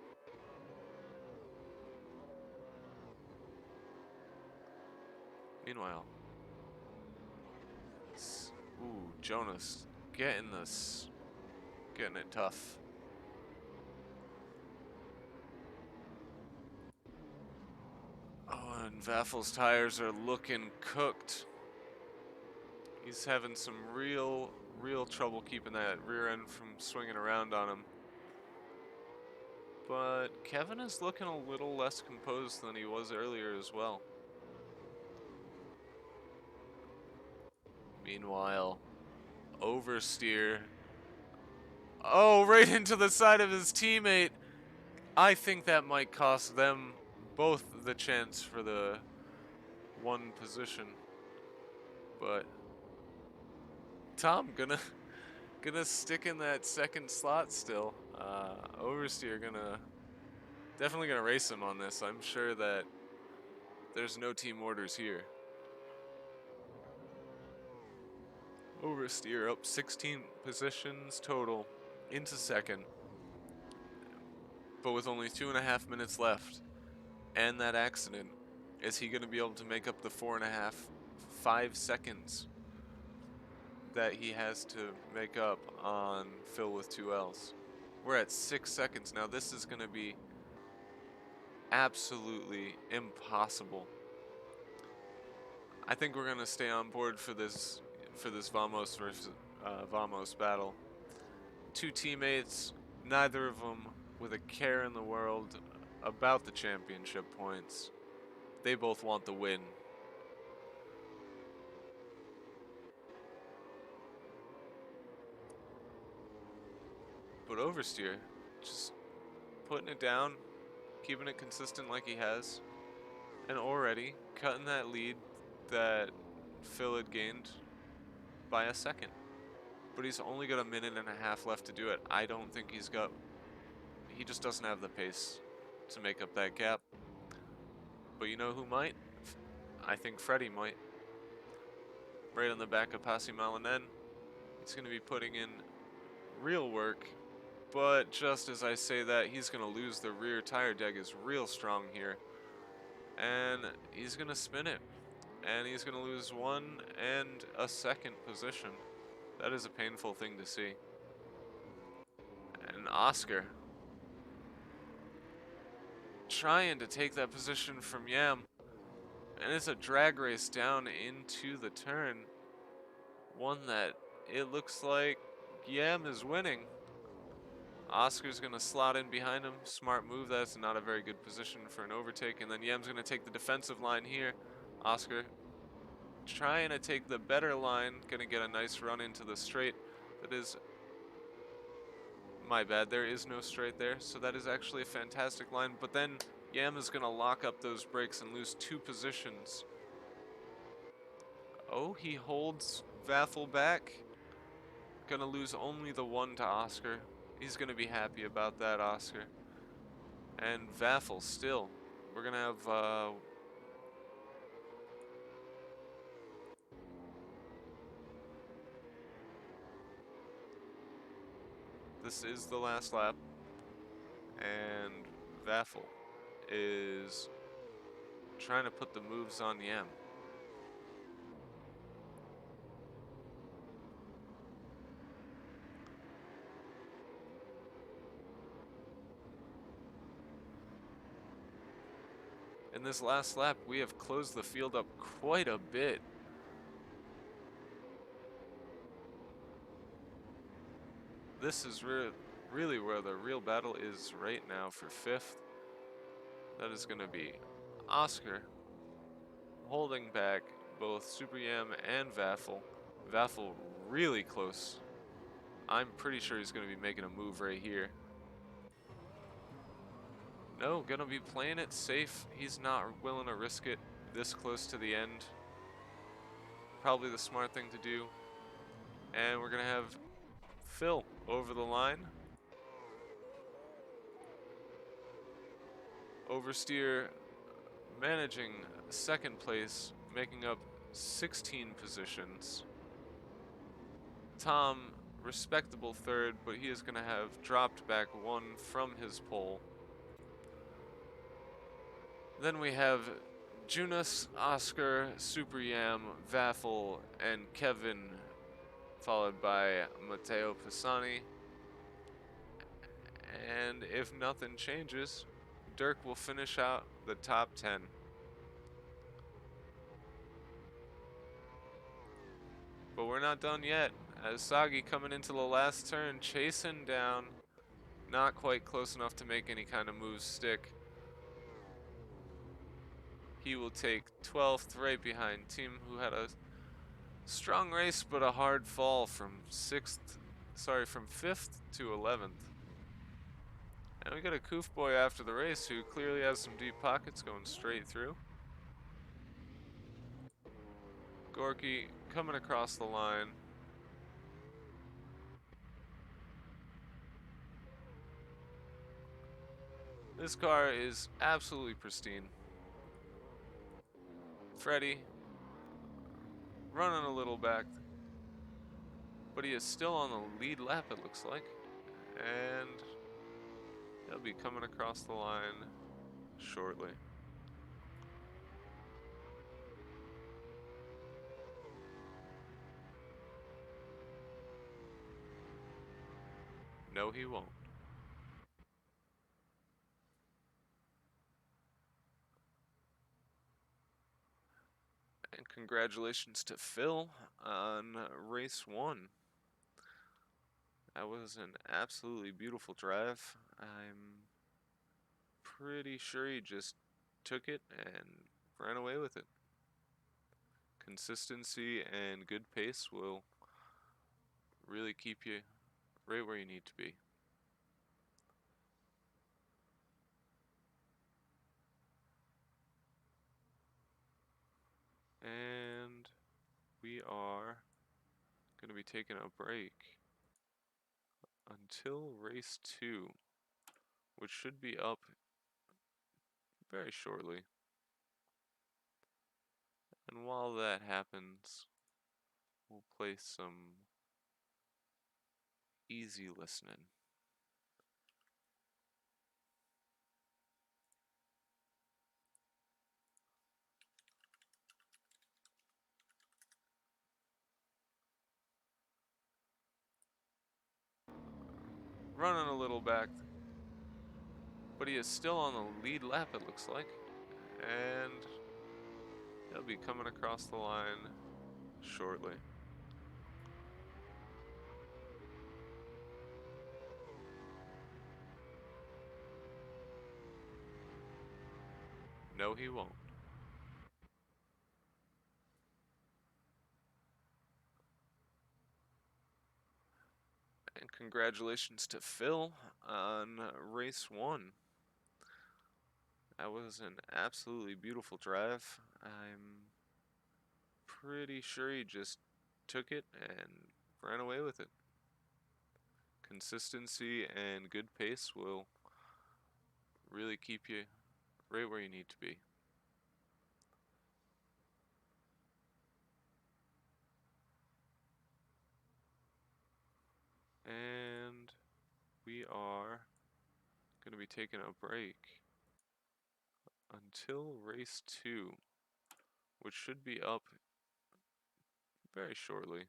[SPEAKER 1] Meanwhile, ooh, Jonas getting it tough. Oh, and Vaffel's tires are looking cooked. He's having some real trouble keeping that rear end from swinging around on him. But Kevin is looking a little less composed than he was earlier as well. Meanwhile, oversteer. Oh, right into the side of his teammate. I think that might cost them both the chance for the one position. But Tom gonna stick in that second slot still. Oversteer definitely gonna race him on this. I'm sure that there's no team orders here. Oversteer up 16 positions total into second, but with only 2.5 minutes left and that accident, is he going to be able to make up the 5 seconds that he has to make up on Phil with 2 L's? We're at 6 seconds now. This is going to be absolutely impossible. I think we're going to stay on board for this Vamos versus Vamos battle. 2 teammates, neither of them with a care in the world about the championship points. They both want the win. But Oversteer, just putting it down, keeping it consistent like he has, and already cutting that lead that Phil had gained by a second. But he's only got 1.5 minutes left to do it. I don't think he just doesn't have the pace to make up that gap. But you know who might? I think Freddie might. Right on the back of Pasi Malinen. He's going to be putting in real work. But just as I say that, he's going to lose the rear tire deg is real strong here. And he's going to spin it. And he's going to lose 1 and a second position. That is a painful thing to see. And Oscar trying to take that position from Yam. And it's a drag race down into the turn. One that it looks like Yam is winning. Oscar's going to slot in behind him. Smart move. That's not a very good position for an overtake. And then Yam's going to take the defensive line here. Oscar trying to take the better line. Going to get a nice run into the straight. That is... My bad, there is no straight there, so that is actually a fantastic line. But then Yam is going to lock up those brakes and lose 2 positions. Oh, he holds Vaffel back. Going to lose only the 1 to Oscar. He's going to be happy about that, Oscar. And Vaffel still. We're going to have... This is the last lap, and Vaffel is trying to put the moves on Yam. In this last lap, we have closed the field up quite a bit. This is really where the real battle is right now for 5th. That is going to be Oscar holding back both Super Yam and Vaffle. Vaffle really close. I'm pretty sure he's going to be making a move right here. No, going to be playing it safe. He's not willing to risk it this close to the end. Probably the smart thing to do. And we're going to have Phil over the line. Oversteer managing 2nd place, making up 16 positions. Tom, respectable 3rd, but he is going to have dropped back 1 from his pole. Then we have Junus, Oscar, Super Yam, Vaffle, and Kevin, followed by Matteo Pisani. And if nothing changes, Dirk will finish out the top 10. But we're not done yet, as Sagi coming into the last turn, chasing down, not quite close enough to make any kind of moves stick. He will take 12th right behind Team, who had a strong race but a hard fall from 5th to 11th. And we got a Koof boy after the race who clearly has some deep pockets going straight through. Gorky coming across the line. This car is absolutely pristine. Freddy running a little back, but he is still on the lead lap, it looks like. And he'll be coming across the line shortly. No, he won't. And congratulations to Phil on race 1. That was an absolutely beautiful drive. I'm pretty sure he just took it and ran away with it. Consistency and good pace will really keep you right where you need to be. And we are going to be taking a break until race 2, which should be up very shortly. And while that happens, we'll play some easy listening. Running a little back, but he is still on the lead lap, it looks like. And he'll be coming across the line shortly. No, he won't. And congratulations to Phil on race 1. That was an absolutely beautiful drive. I'm pretty sure he just took it and ran away with it. Consistency and good pace will really keep you right where you need to be. And we are going to be taking a break until race 2, which should be up very shortly.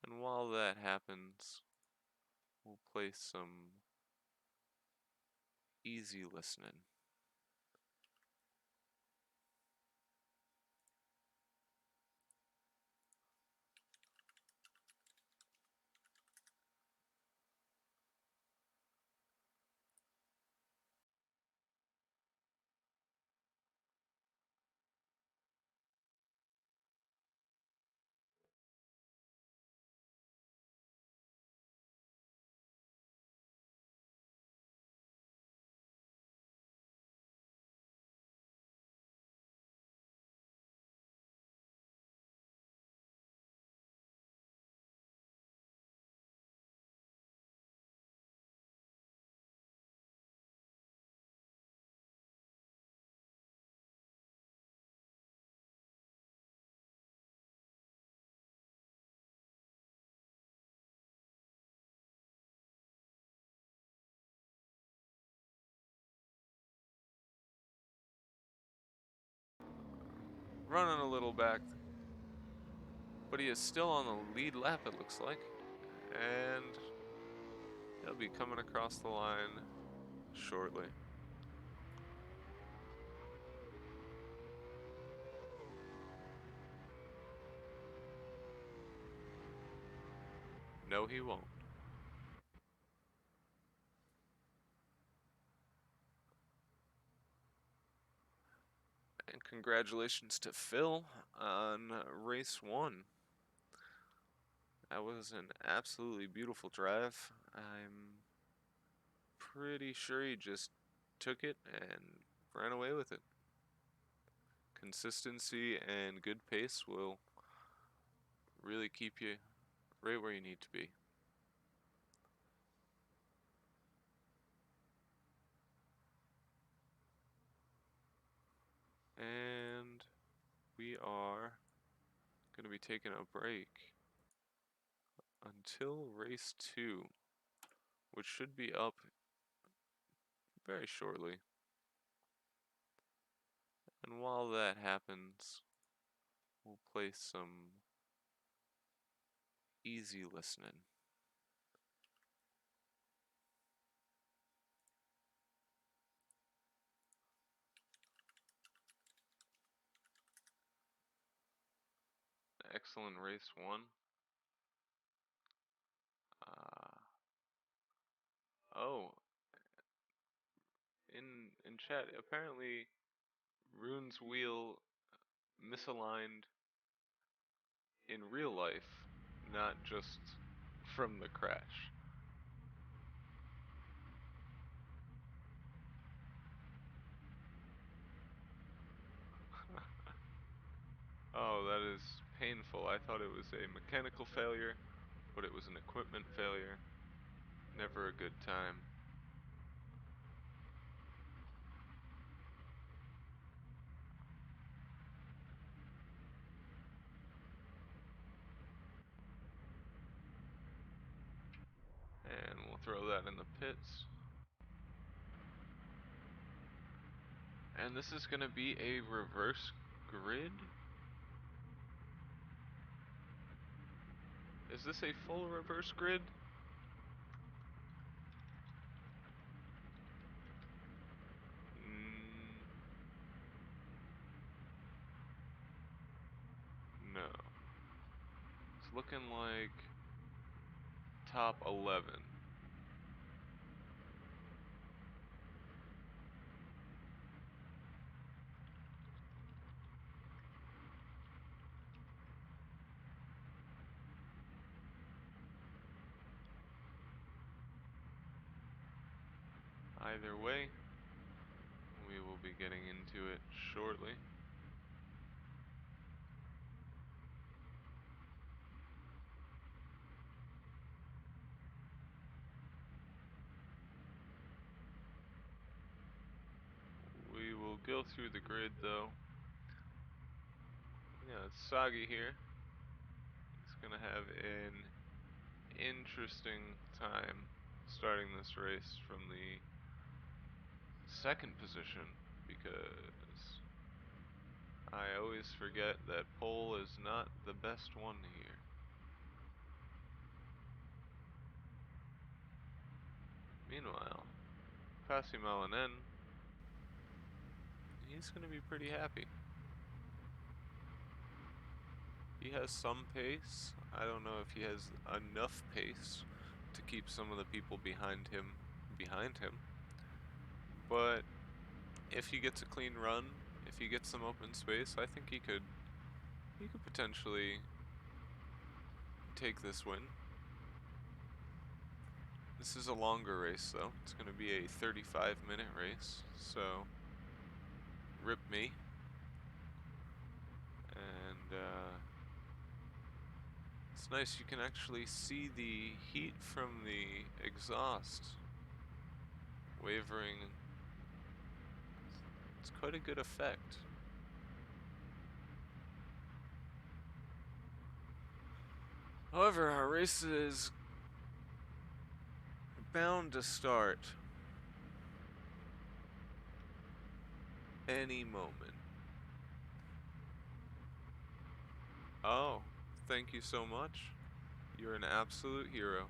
[SPEAKER 1] And while that happens, we'll play some easy listening. running a little back, but he is still on the lead lap, it looks like. And he'll be coming across the line shortly. No, he won't. And congratulations to Phil on race 1. That was an absolutely beautiful drive. I'm pretty sure he just took it and ran away with it. Consistency and good pace will really keep you right where you need to be. And we are going to be taking a break until race 2, which should be up very shortly. And while that happens, we'll play some easy listening. Excellent race 1. Oh, in chat, apparently Rune's wheel misaligned in real life, not just from the crash. Oh, that is painful. I thought it was a mechanical failure, but it was an equipment failure. Never a good time. And we'll throw that in the pits. And this is going to be a reverse grid? Is this a full reverse grid? No. It's looking like top 11. Either way, we will be getting into it shortly. We will go through the grid though. Yeah, it's Soggy here. He's gonna have an interesting time starting this race from the second position because I always forget that pole is not the best one here. Meanwhile, Pasi Malanen, he's gonna be pretty happy. He has some pace. I don't know if he has enough pace to keep some of the people behind him. But if he gets a clean run, if he gets some open space, I think he could potentially take this win. This is a longer race though. It's going to be a 35-minute race, so rip me. And it's nice, you can actually see the heat from the exhaust wavering. It's quite a good effect. However, our race is bound to start any moment. Oh, thank you so much. You're an absolute hero.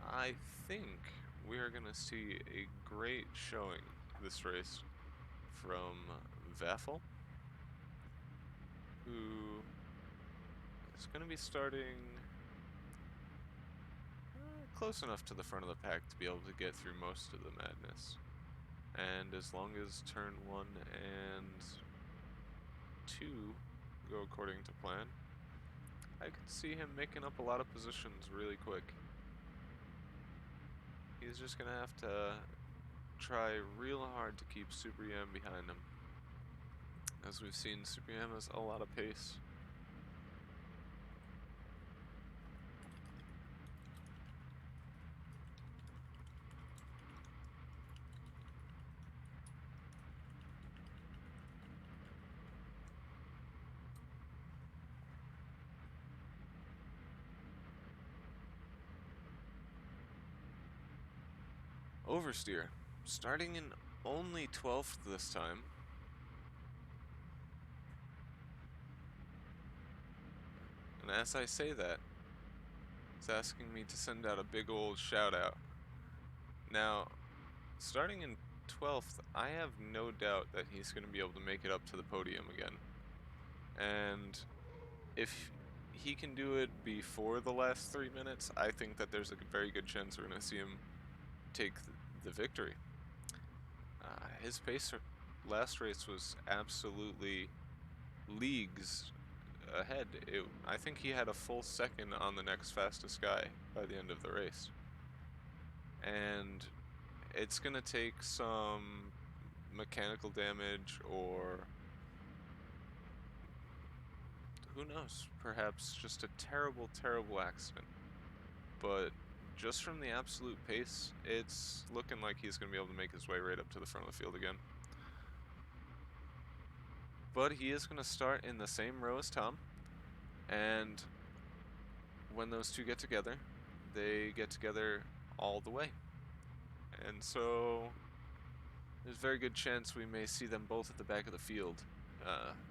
[SPEAKER 1] I think we are going to see a great showing this race from Vaffel, who is going to be starting close enough to the front of the pack to be able to get through most of the madness. And as long as turn 1 and 2 go according to plan, I could see him making up a lot of positions really quick. He's just going to have to try real hard to keep Super Yam behind him. As we've seen, Super Yam has a lot of pace. Oversteer, starting in only 12th this time. And as I say that, it's asking me to send out a big old shout out. Now, starting in 12th, I have no doubt that he's going to be able to make it up to the podium again. And if he can do it before the last 3 minutes, I think that there's a very good chance we're going to see him take the victory. His pace last race was absolutely leagues ahead. I think he had a full second on the next fastest guy by the end of the race. And it's going to take some mechanical damage or who knows, perhaps just a terrible, terrible accident. But just from the absolute pace, it's looking like he's going to be able to make his way right up to the front of the field again. But he is going to start in the same row as Tom, and when those two get together, they get together all the way. And so there's a very good chance we may see them both at the back of the field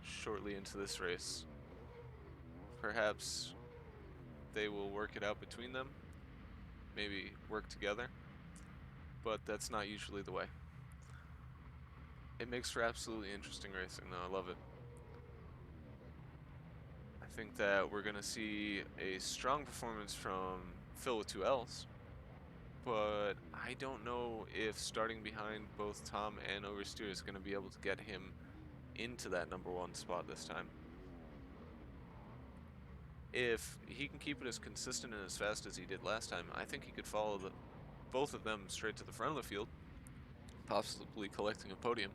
[SPEAKER 1] shortly into this race. Perhaps they will work it out between them, maybe work together, but that's not usually the way. It makes for absolutely interesting racing, though. I love it. I think that we're going to see a strong performance from Phil with 2Ls, but I don't know if starting behind both Tom and Oversteer is going to be able to get him into that #1 spot this time. If he can keep it as consistent and as fast as he did last time, I think he could follow both of them straight to the front of the field, possibly collecting a podium.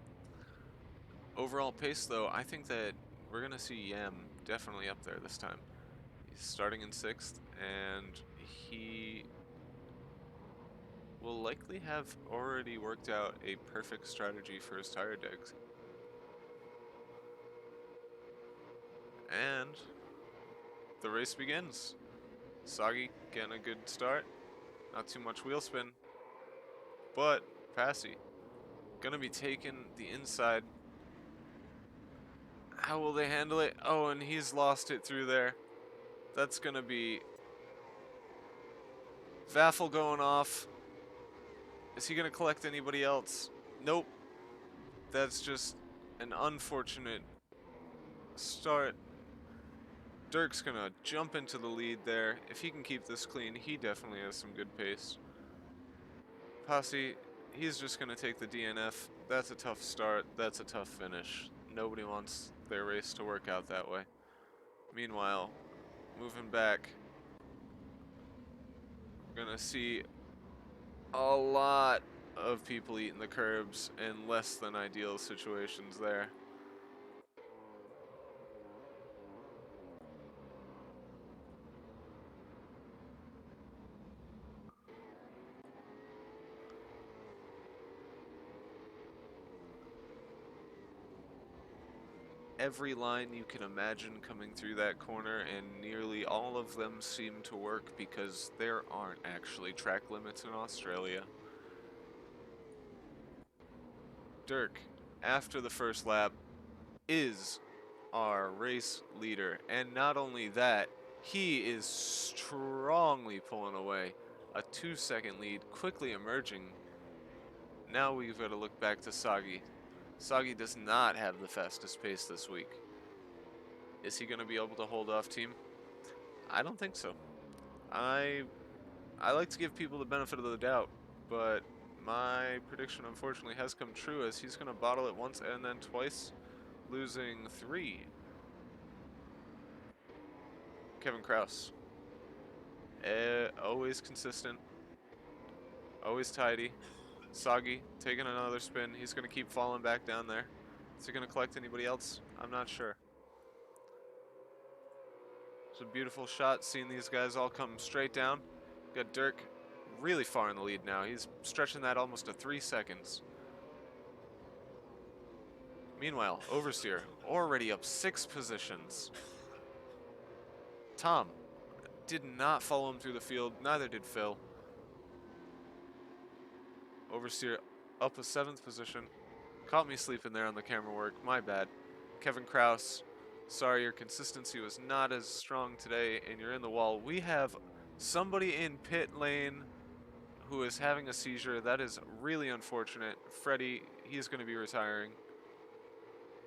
[SPEAKER 1] Overall pace, though, I think that we're going to see Yam definitely up there this time. He's starting in 6th, and he will likely have already worked out a perfect strategy for his tire digs. And the race begins. Soggy getting a good start. Not too much wheel spin. But Passy gonna be taking the inside. How will they handle it? Oh, and he's lost it through there. That's gonna be Vaffel going off. Is he gonna collect anybody else? Nope. That's just an unfortunate start. Dirk's gonna jump into the lead there. If he can keep this clean, he definitely has some good pace. Posse, he's just gonna take the DNF. That's a tough start. That's a tough finish. Nobody wants their race to work out that way. Meanwhile, moving back, we're gonna see a lot of people eating the curbs in less than ideal situations there. Every line you can imagine coming through that corner, and nearly all of them seem to work because there aren't actually track limits in Australia. Dirk, after the first lap, is our race leader, and not only that, he is strongly pulling away. A 2-second lead, quickly emerging. Now we've got to look back to Sagi. Sagi does not have the fastest pace this week. Is he going to be able to hold off team? I don't think so. I like to give people the benefit of the doubt, but my prediction unfortunately has come true as he's going to bottle it once and then twice, losing 3. Kevin Kraus. Always consistent, always tidy. Sagi taking another spin. He's going to keep falling back down there. Is he going to collect anybody else? I'm not sure. It's a beautiful shot seeing these guys all come straight down. Got Dirk really far in the lead now. He's stretching that almost to 3 seconds. Meanwhile, Oversteer already up 6 positions. Tom did not follow him through the field. Neither did Phil. Oversteer up a 7th position. Caught me sleeping there on the camera work. My bad. Kevin Kraus, sorry, your consistency was not as strong today, and you're in the wall. We have somebody in pit lane who is having a seizure. That is really unfortunate. Freddie, he's going to be retiring.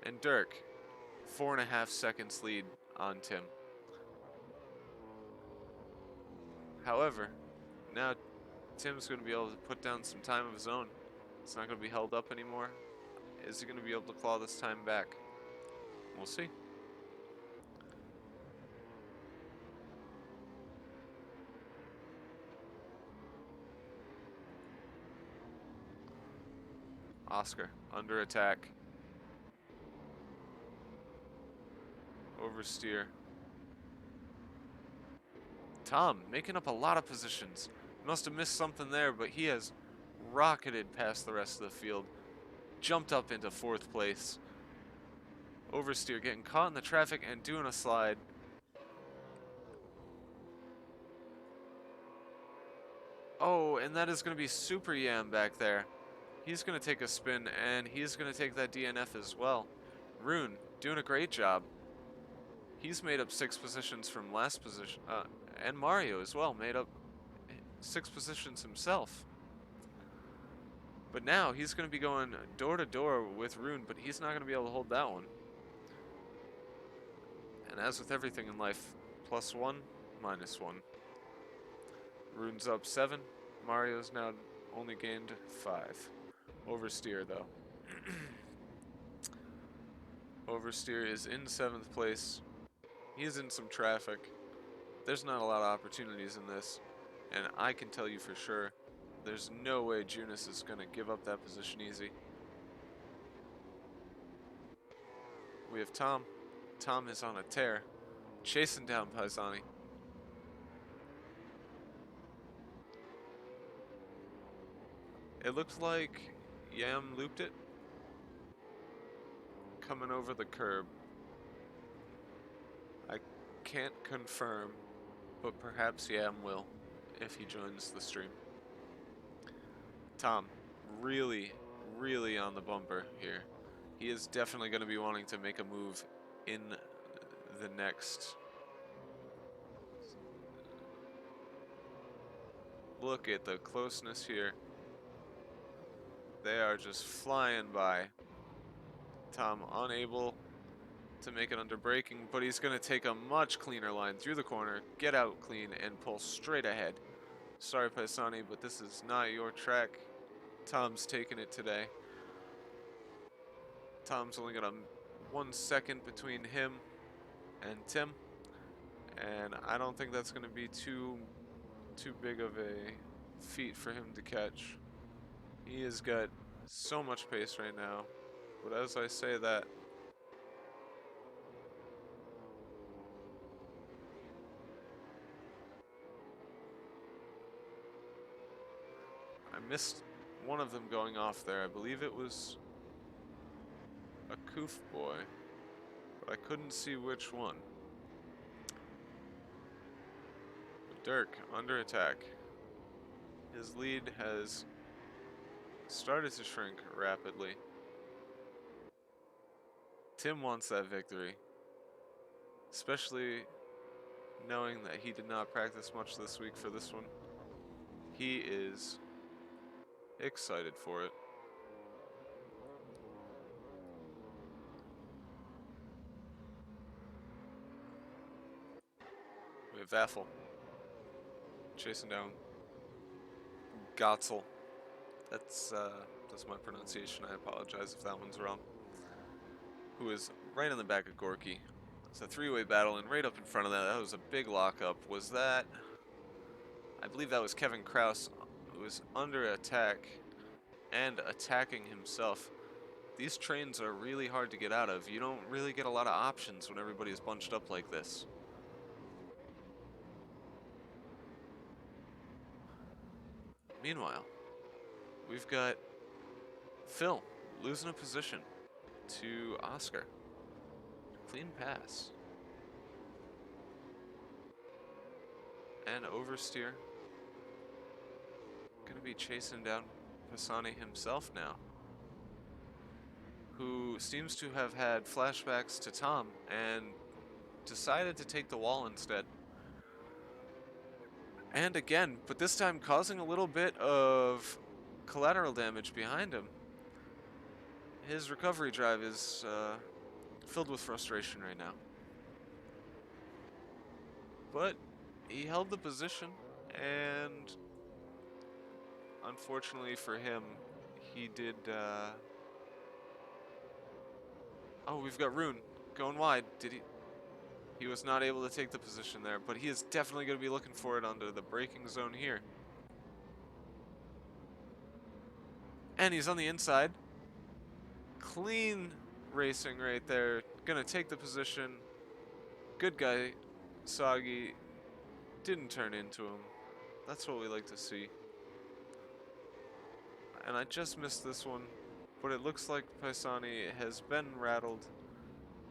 [SPEAKER 1] And Dirk, 4.5 seconds lead on Tim. However, now Tim's going to be able to put down some time of his own. It's not going to be held up anymore. Is he going to be able to claw this time back? We'll see. Oscar under attack. Oversteer. Tom making up a lot of positions. Must have missed something there, but he has rocketed past the rest of the field. Jumped up into 4th place. Oversteer getting caught in the traffic and doing a slide. Oh, and that is going to be Super Yam back there. He's going to take a spin, and he's going to take that DNF as well. Rune doing a great job. He's made up 6 positions from last position. And Mario as well made up 6 positions himself. But now he's going to be going door to door with Rune, but he's not going to be able to hold that one. And as with everything in life, +1, -1. Rune's up 7. Mario's now only gained 5. Oversteer, though. Oversteer is in 7th place. He's in some traffic. There's not a lot of opportunities in this. And I can tell you for sure, there's no way Junis is going to give up that position easy. We have Tom. Tom is on a tear, chasing down Paisani. It looks like Yam looped it. Coming over the curb. I can't confirm, but perhaps Yam will if he joins the stream. Tom, really on the bumper here. He is definitely going to be wanting to make a move in the next. Look at the closeness here. They are just flying by. Tom unable to make it under braking, but he's going to take a much cleaner line through the corner, get out clean, and pull straight ahead. Sorry, Paisani, but this is not your track. Tom's taking it today. Tom's only got 1 second between him and Tim, and I don't think that's going to be too big of a feet for him to catch. He has got so much pace right now. But as I say that, I missed one of them going off there. I believe it was a Koof boy, but I couldn't see which one. Dirk under attack. His lead has started to shrink rapidly. Tim wants that victory, especially knowing that he did not practice much this week for this one. He is excited for it. We have Vaffel chasing down Gotzel. That's my pronunciation. I apologize if that one's wrong. Who is right in the back of Gorky. It's a three-way battle, and right up in front of that was a big lockup. Was that? I believe that was Kevin Kraus, who was under attack and attacking himself. These trains are really hard to get out of. You don't really get a lot of options when everybody is bunched up like this. Meanwhile, we've got Phil losing a position to Oscar. Clean pass. And oversteer. Gonna be chasing down Pisani himself now, who seems to have had flashbacks to Tom and decided to take the wall instead. And again, but this time causing a little bit of collateral damage behind him. His recovery drive is filled with frustration right now. But he held the position, and unfortunately for him, he did... Oh, we've got Rune going wide. Did he... He was not able to take the position there, but he is definitely going to be looking for it under the braking zone here. And he's on the inside. Clean racing right there. Going to take the position. Good guy, Sagi. Didn't turn into him. That's what we like to see. And I just missed this one, but it looks like Pisani has been rattled.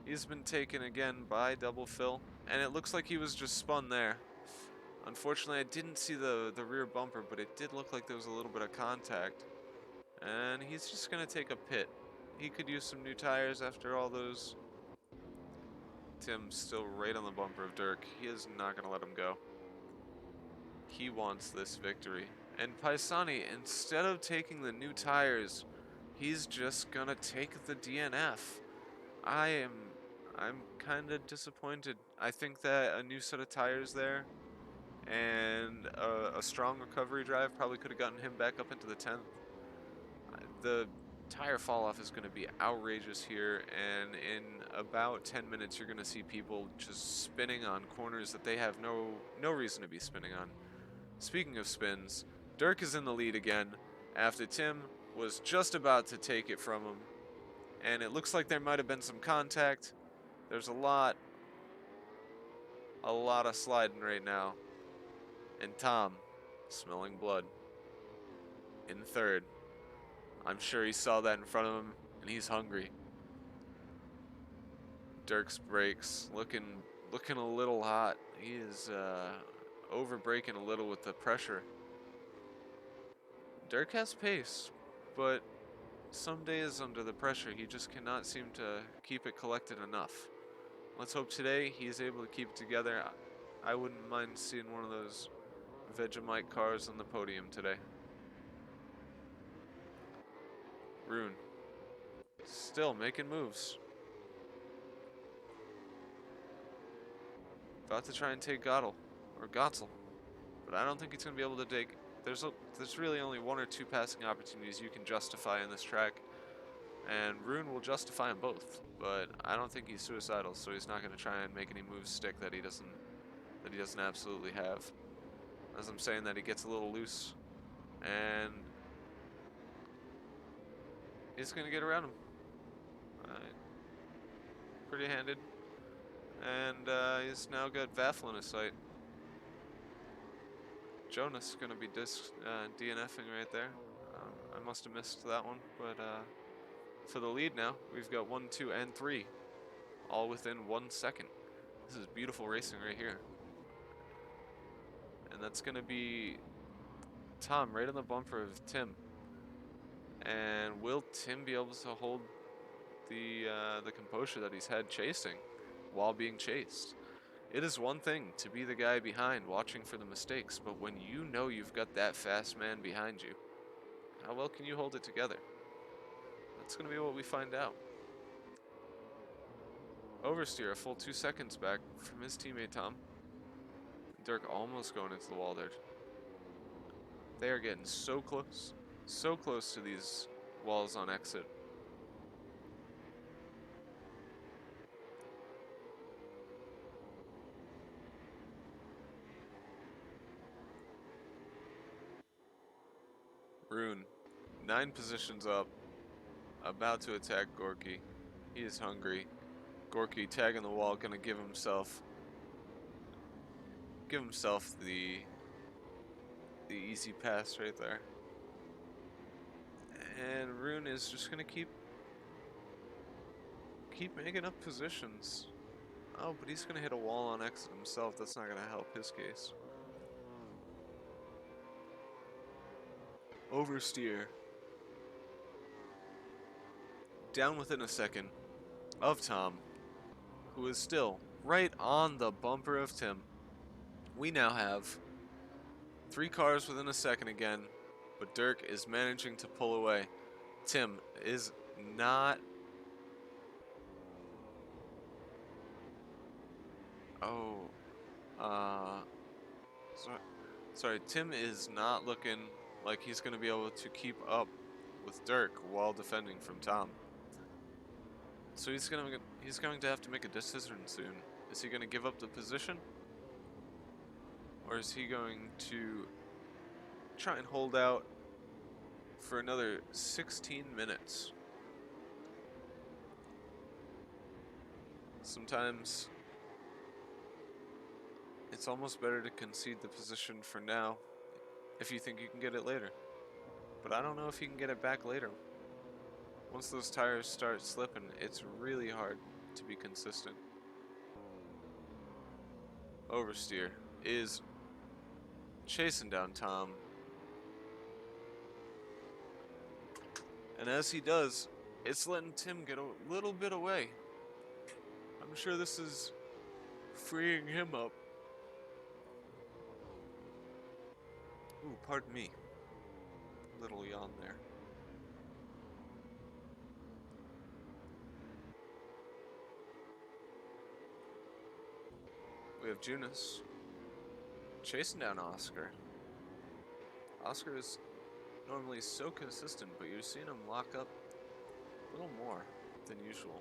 [SPEAKER 1] He's been taken again by Double Phil, and it looks like he was just spun there. Unfortunately, I didn't see the rear bumper, but it did look like there was a little bit of contact. And he's just going to take a pit. He could use some new tires after all those. Tim's still right on the bumper of Dirk. He is not going to let him go. He wants this victory. And Pisani, instead of taking the new tires, he's just going to take the DNF. I'm kind of disappointed. I think that a new set of tires there and a strong recovery drive probably could have gotten him back up into the 10th. The tire fall off is going to be outrageous here, and in about 10 minutes you're going to see people just spinning on corners that they have no reason to be spinning on. Speaking of spins, Dirk is in the lead again after Tim was just about to take it from him. And it looks like there might have been some contact. There's a lot of sliding right now. And Tom, smelling blood, in third. I'm sure he saw that in front of him, and he's hungry. Dirk's brakes looking a little hot. He is over braking a little with the pressure. Dirk has pace, but some days under the pressure, he just cannot seem to keep it collected enough. Let's hope today he is able to keep it together. I wouldn't mind seeing one of those Vegemite cars on the podium today. Rune, still making moves. About to try and take Gotzel, but I don't think he's going to be able to take. There's really only one or two passing opportunities you can justify in this track, and Rune will justify them both. But I don't think he's suicidal, so he's not going to try and make any moves stick that he doesn't absolutely have. As I'm saying that, he gets a little loose And he's going to get around him. Pretty handed. And he's now got Vaffle in his sight. Jonas going to be DNFing right there. I must have missed that one, but for the lead now, we've got 1, 2, and 3, all within 1 second. This is beautiful racing right here. And that's going to be Tom right on the bumper of Tim. And will Tim be able to hold the composure that he's had chasing while being chased? It is one thing to be the guy behind watching for the mistakes, but when you know you've got that fast man behind you, how well can you hold it together? That's going to be what we find out. Oversteer a full 2 seconds back from his teammate Tom. Dirk almost going into the wall there. They are getting so close to these walls on exit. Rune, 9 positions up, about to attack Gorky. He is hungry. Gorky tagging the wall, gonna give himself the easy pass right there. And Rune is just gonna keep making up positions. Oh, but he's gonna hit a wall on exit himself. That's not gonna help his case. Oversteer. Down within a second of Tom, who is still right on the bumper of Tim. We now have 3 cars within a second again, but Dirk is managing to pull away. Tim is not... Sorry, Tim is not looking like he's going to be able to keep up with Dirk while defending from Tom. So he's going to have to make a decision soon. Is he going to give up the position? Or is he going to try and hold out for another 16 minutes? Sometimes it's almost better to concede the position for now if you think you can get it later. But I don't know if you can get it back later. Once those tires start slipping, it's really hard to be consistent. Oversteer is chasing down Tom. And as he does, it's letting Tim get a little bit away. I'm sure this is freeing him up. Ooh, pardon me. Little yawn there. We have Jonas chasing down Oscar. Oscar is normally so consistent, but you're seeing him lock up a little more than usual.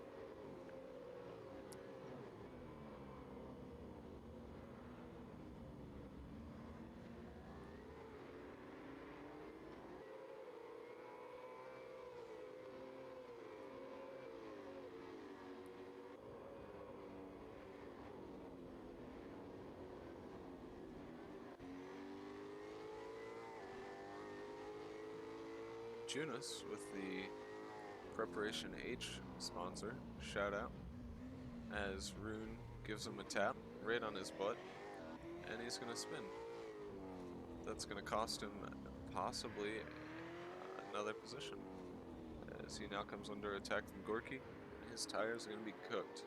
[SPEAKER 1] Jonas with the Preparation H sponsor, shout out, as Rune gives him a tap right on his butt, and he's going to spin. That's going to cost him possibly another position, as he now comes under attack from Gorky. His tires are going to be cooked.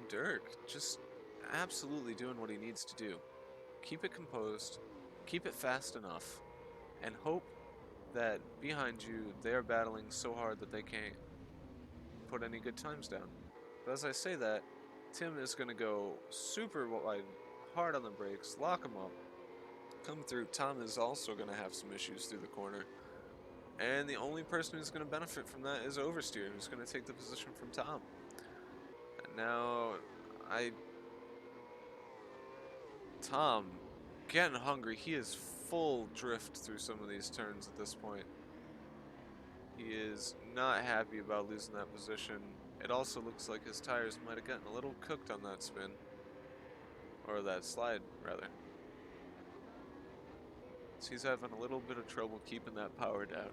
[SPEAKER 1] Dirk just absolutely doing what he needs to do. Keep it composed, keep it fast enough, and hope that behind you they're battling so hard that they can't put any good times down. But as I say that, Tim is going to go super wide, hard on the brakes, lock him up, come through. Tom is also going to have some issues through the corner. And the only person who's going to benefit from that is Oversteer, who's going to take the position from Tom. Now, Tom, getting hungry. He is full drift through some of these turns at this point. He is not happy about losing that position. It also looks like his tires might have gotten a little cooked on that spin. Or that slide, rather. So he's having a little bit of trouble keeping that power down.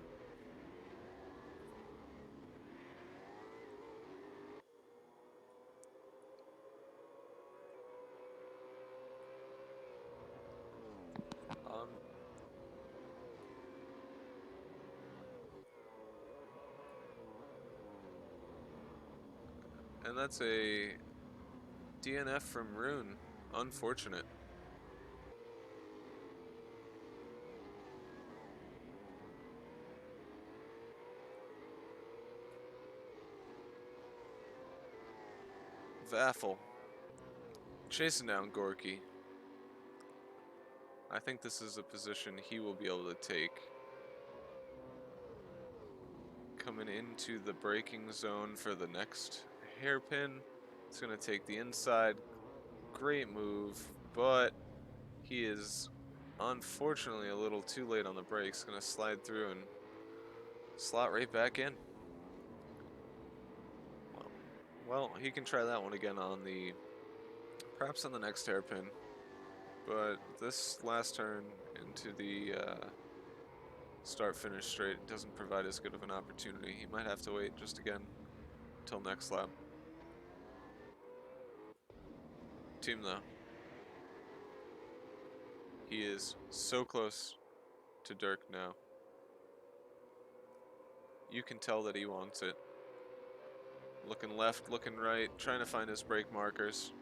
[SPEAKER 1] And that's a DNF from Rune. Unfortunate. Vaffle. Chasing down Gorky. I think this is a position he will be able to take. Coming into the braking zone for the next hairpin. It's going to take the inside. Great move, but he is unfortunately a little too late on the brakes. Going to slide through and slot right back in. Well, he can try that one again on the, perhaps on the next hairpin. But this last turn into the start-finish straight doesn't provide as good of an opportunity. He might have to wait just again until next lap. Team though. He is so close to Dirk now. You can tell that he wants it. Looking left, looking right, trying to find his brake markers.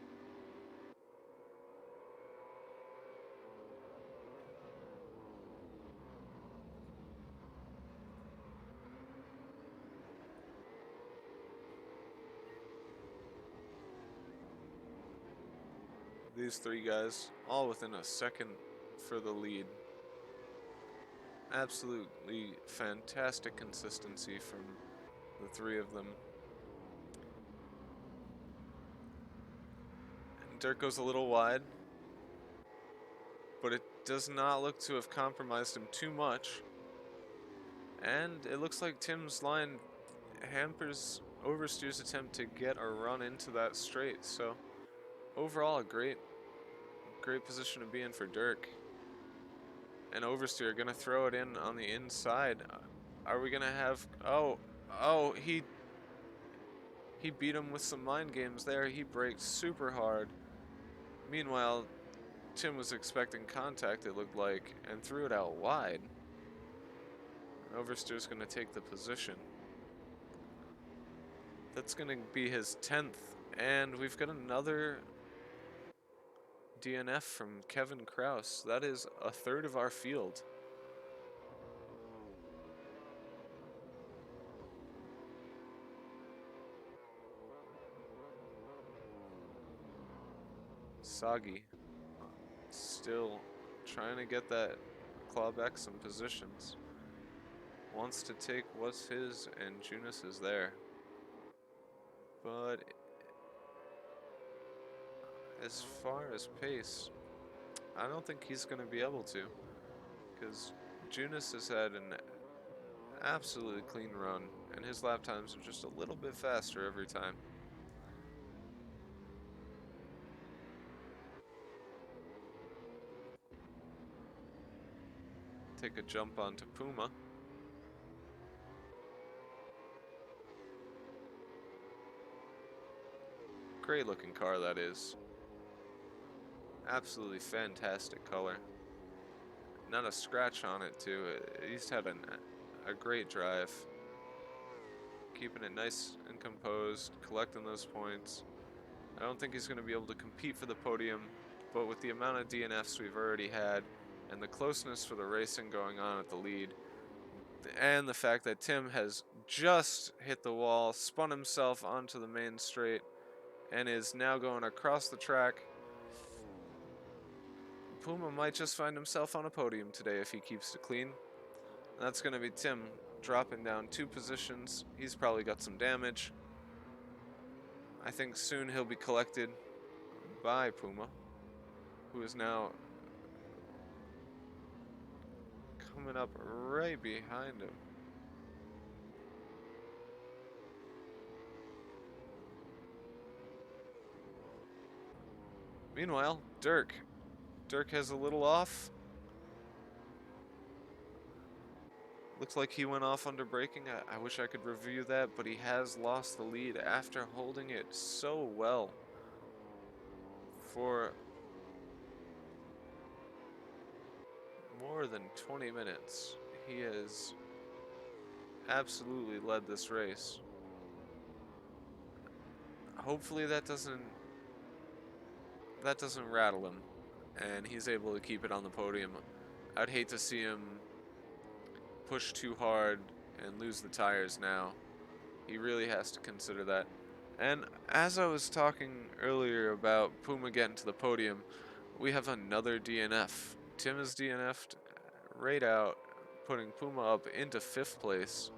[SPEAKER 1] These three guys, all within a second for the lead. Absolutely fantastic consistency from the three of them. And Dirk goes a little wide, but it does not look to have compromised him too much. And it looks like Tim's line hampers Oversteer's attempt to get a run into that straight. So overall, a great position to be in for Dirk. And Oversteer gonna throw it in on the inside. Are we gonna have? Oh, he beat him with some mind games there. He braked super hard. Meanwhile, Tim was expecting contact, it looked like, and threw it out wide. And Oversteer's gonna take the position. That's gonna be his 10th, and we've got another DNF from Kevin Kraus. That is a third of our field. Sagi still trying to get that claw back some positions. Wants to take what's his, and Junis is there. But as far as pace, I don't think he's going to be able to, because Junis has had an absolutely clean run, and his lap times are just a little bit faster every time. Take a jump onto Puma. Great looking car that is. Absolutely fantastic color. Not a scratch on it too. He's had a great drive. Keeping it nice and composed, collecting those points. I don't think he's going to be able to compete for the podium, but with the amount of DNFs we've already had, and the closeness for the racing going on at the lead, and the fact that Tim has just hit the wall, spun himself onto the main straight, and is now going across the track, Puma might just find himself on a podium today if he keeps it clean. And that's going to be Tim dropping down 2 positions. He's probably got some damage. I think soon he'll be collected by Puma, who is now coming up right behind him. Meanwhile, Dirk has a little off. Looks like he went off under braking. I wish I could review that, but he has lost the lead after holding it so well for more than 20 minutes. He has absolutely led this race. Hopefully that doesn't rattle him and he's able to keep it on the podium. I'd hate to see him push too hard and lose the tires now. He really has to consider that. And as I was talking earlier about Puma getting to the podium, we have another DNF. Tim is DNF'd right out, putting Puma up into 5th place.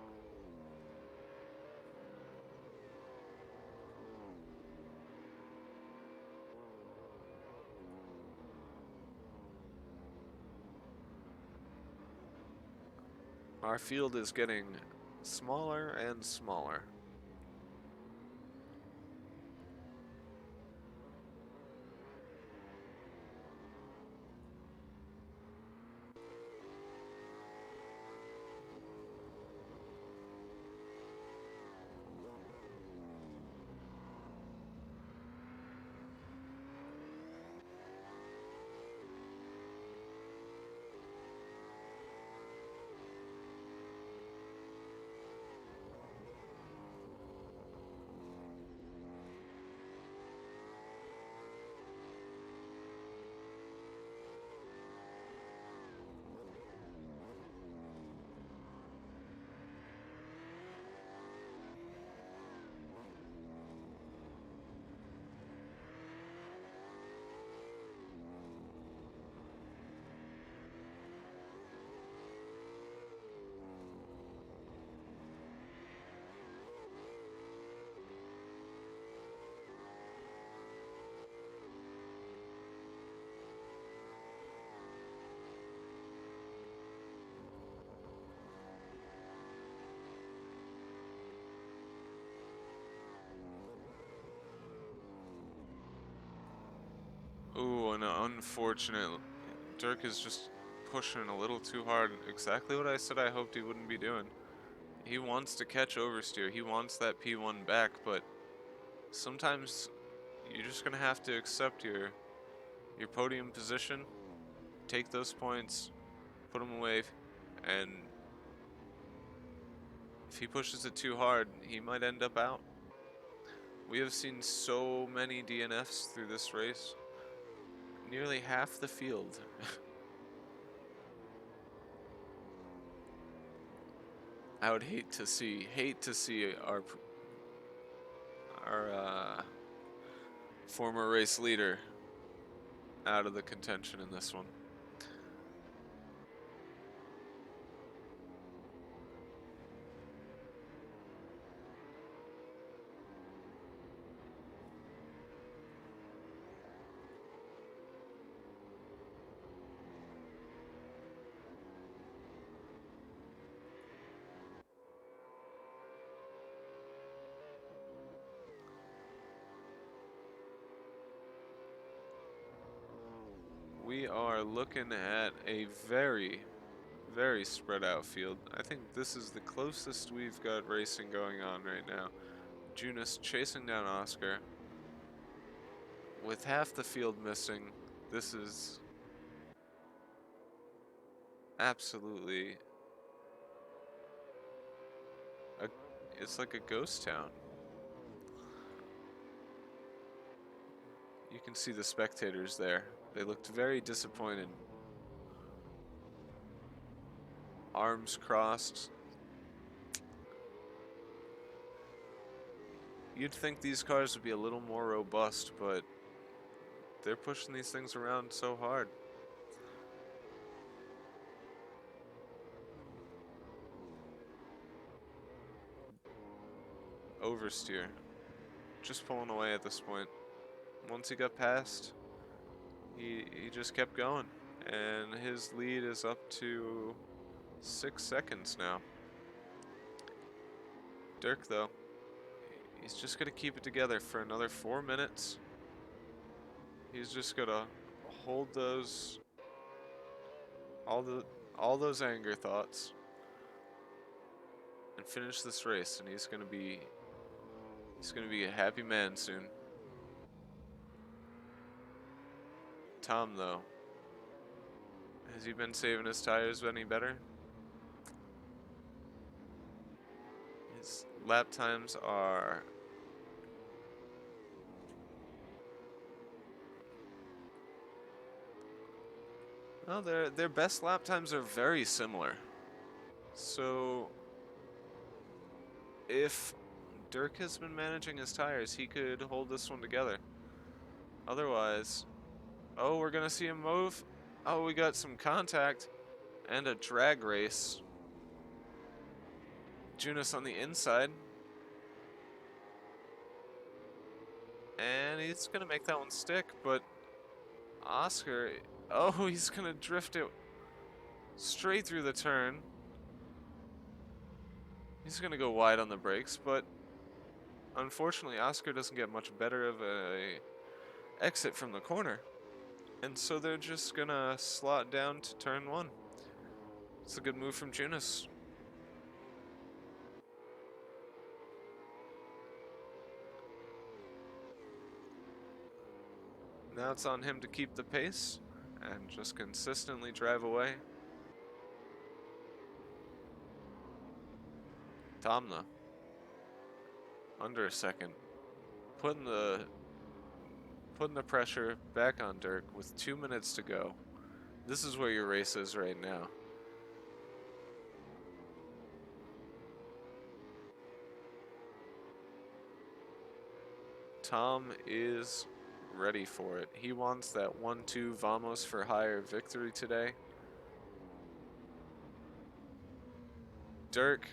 [SPEAKER 1] Our field is getting smaller and smaller. Ooh, an unfortunate. Dirk is just pushing a little too hard. Exactly what I said I hoped he wouldn't be doing. He wants to catch oversteer. He wants that P1 back, but sometimes you're just gonna have to accept your podium position, take those points, put them away, and if he pushes it too hard, he might end up out. We have seen so many DNFs through this race. Nearly half the field. I would hate to see our former race leader out of the contention in this one. We are looking at a very, very spread out field. I think this is the closest we've got racing going on right now. Junis chasing down Oscar. With half the field missing, this is absolutely it's like a ghost town. You can see the spectators there. They looked very disappointed. Arms crossed. You'd think these cars would be a little more robust, but they're pushing these things around so hard. Oversteer. just pulling away at this point. Once he got past, he just kept going. And his lead is up to 6 seconds now. Dirk, though, he's just going to keep it together for another 4 minutes. He's just going to hold those, all those anger thoughts, and finish this race. And he's going to be a happy man soon. Tom, though, has he been saving his tires any better? His lap times are well, their best lap times are very similar. So if Dirk has been managing his tires, he could hold this one together. Otherwise, oh, we're gonna see him move. Oh, we got some contact and a drag race. Junis on the inside. And he's gonna make that one stick, but Oscar, oh, he's gonna drift it straight through the turn. He's gonna go wide on the brakes, but unfortunately Oscar doesn't get much better of a exit from the corner. And so they're just gonna slot down to turn 1. It's a good move from Junis. Now it's on him to keep the pace and just consistently drive away. Tom, though, under a second, putting the pressure back on Dirk with 2 minutes to go. This is where your race is right now. Tom is ready for it. He wants that 1-2 Vamos for hire victory today. Dirk,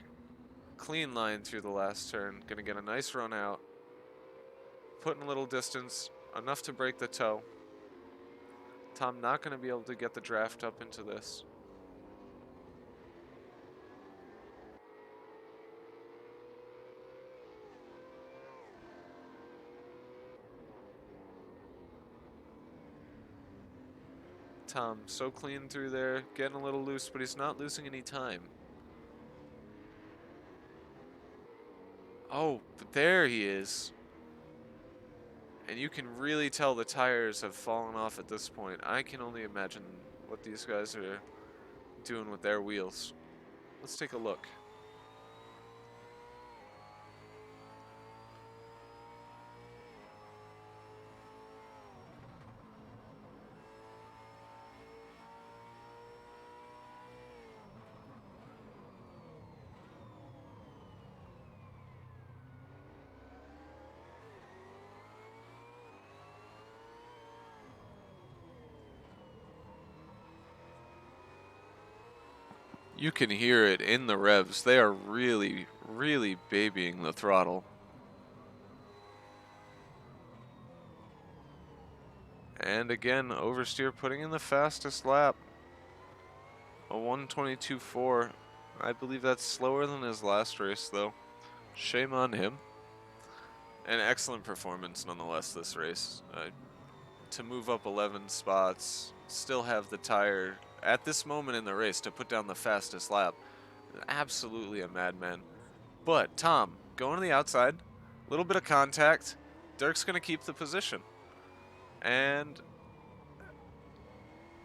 [SPEAKER 1] clean line through the last turn. Gonna get a nice run out. Putting a little distance, enough to break the toe. Tom not gonna be able to get the draft up into this. Tom so clean through there, getting a little loose, but he's not losing any time. Oh, but there he is. And you can really tell the tires have fallen off at this point. I can only imagine what these guys are doing with their wheels. Let's take a look. You can hear it in the revs. They are really, really babying the throttle. And again, oversteer putting in the fastest lap. A 1:22.4. I believe that's slower than his last race, though. Shame on him. An excellent performance, nonetheless, this race. To move up 11 spots, still have the tire at this moment in the race to put down the fastest lap. Absolutely a madman. But Tom, going to the outside, a little bit of contact. Dirk's going to keep the position. And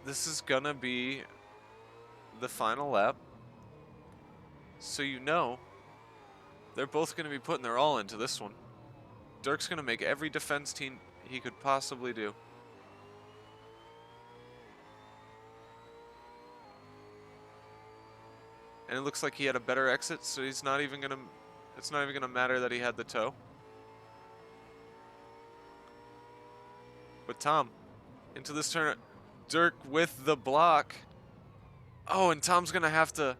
[SPEAKER 1] this is going to be the final lap. So you know they're both going to be putting their all into this one. Dirk's going to make every defense team he could possibly do. And it looks like he had a better exit, so he's not even going to, it's not even going to matter that he had the toe. But Tom, into this turn, Dirk with the block. Oh, and Tom's going to have to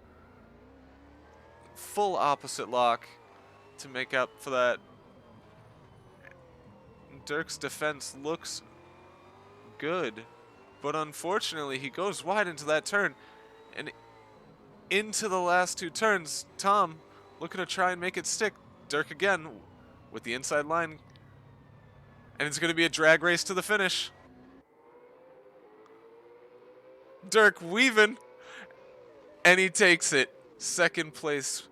[SPEAKER 1] full opposite lock to make up for that. Dirk's defense looks good, but unfortunately he goes wide into that turn and into the last two turns. Tom looking to try and make it stick. Dirk again with the inside line, and it's going to be a drag race to the finish. Dirk weaving, and he takes it. Second place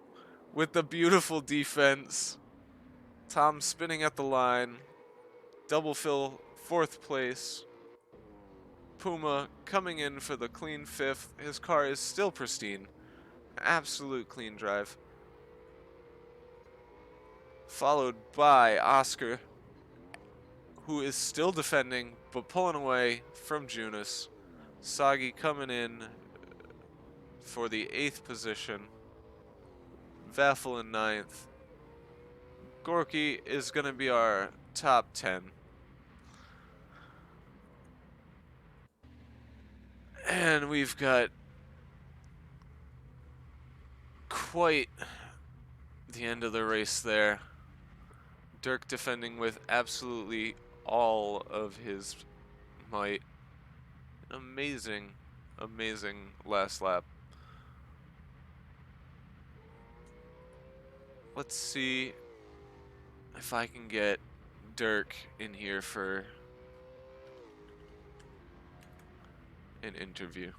[SPEAKER 1] with the beautiful defense. Tom spinning at the line. Double fill, fourth place. Puma coming in for the clean fifth. His car is still pristine. Absolute clean drive. Followed by Oscar, who is still defending, but pulling away from Junis. Sagi coming in for the 8th position. Vaffel in 9th. Gorky is going to be our top 10. And we've got quite the end of the race there. Dirk defending with absolutely all of his might. Amazing, amazing last lap. Let's see if I can get Dirk in here for an interview.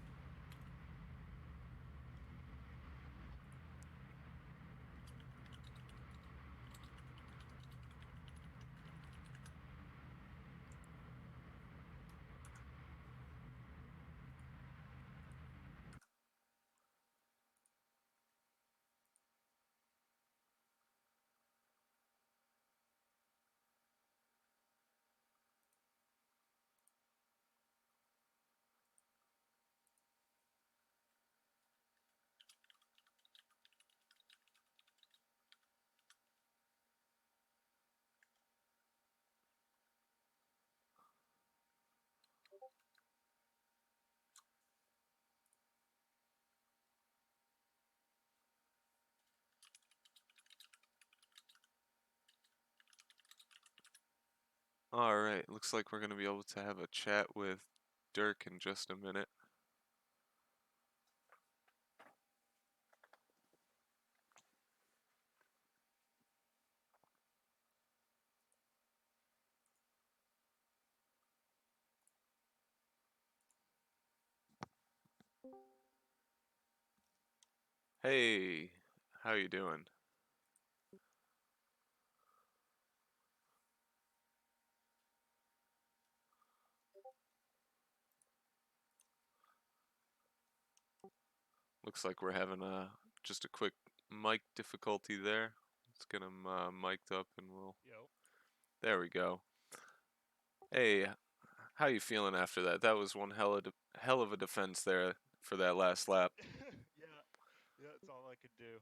[SPEAKER 1] Alright, looks like we're going to be able to have a chat with Dirk in just a minute. Hey, how you doing? Looks like we're having just a quick mic difficulty there. Let's get him mic'd up and we'll...
[SPEAKER 2] Yo.
[SPEAKER 1] There we go. Hey, how you feeling after that? That was one hell of a defense there for that last lap.
[SPEAKER 2] Yeah, yeah, that's all I could do.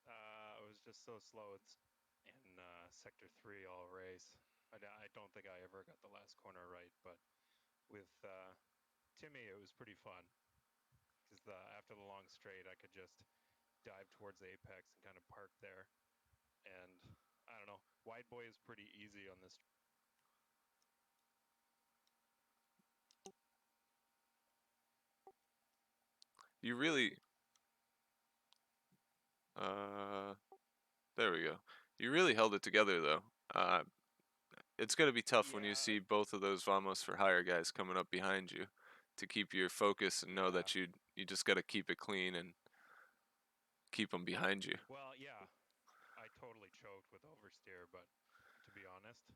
[SPEAKER 2] I was just so slow. It's in sector 3 all race. I don't think I ever got the last corner right, but with Timmy, it was pretty fun because after the long straight, I could just dive towards the apex and kind of park there. And I don't know, wide boy is pretty easy on this.
[SPEAKER 1] You really, uh, there we go. You really held it together though. It's gonna be tough when you
[SPEAKER 2] Yeah,
[SPEAKER 1] see both of those Vamos for Hire guys coming up behind you to keep your focus and know
[SPEAKER 2] yeah.
[SPEAKER 1] that you just gotta keep it clean and keep them behind you.
[SPEAKER 2] Well, yeah, I totally choked with oversteer, but to be honest,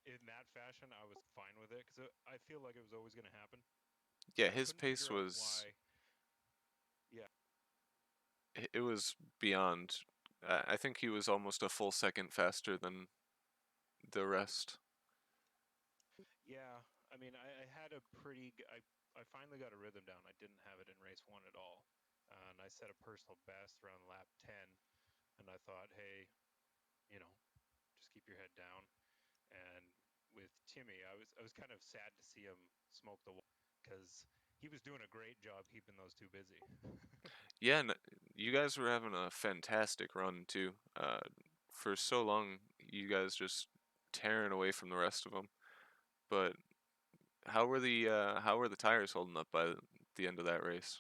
[SPEAKER 2] in that fashion, I was fine with it because I feel like it was always going to happen.
[SPEAKER 1] Yeah,
[SPEAKER 2] I
[SPEAKER 1] his
[SPEAKER 2] couldn't
[SPEAKER 1] pace
[SPEAKER 2] figure out
[SPEAKER 1] was
[SPEAKER 2] why. Yeah,
[SPEAKER 1] it was beyond. I think he was almost a full second faster than the rest.
[SPEAKER 2] yeah. I mean, I had a I finally got a rhythm down. I didn't have it in race one at all, and I set a personal best around lap 10. And I thought, hey, you know, just keep your head down. And with Timmy, I was kind of sad to see him smoke the wall because he was doing a great job keeping those two busy.
[SPEAKER 1] Yeah, you guys were having a fantastic run too. For so long, you guys just tearing away from the rest of them. But how were the tires holding up by the end of that race?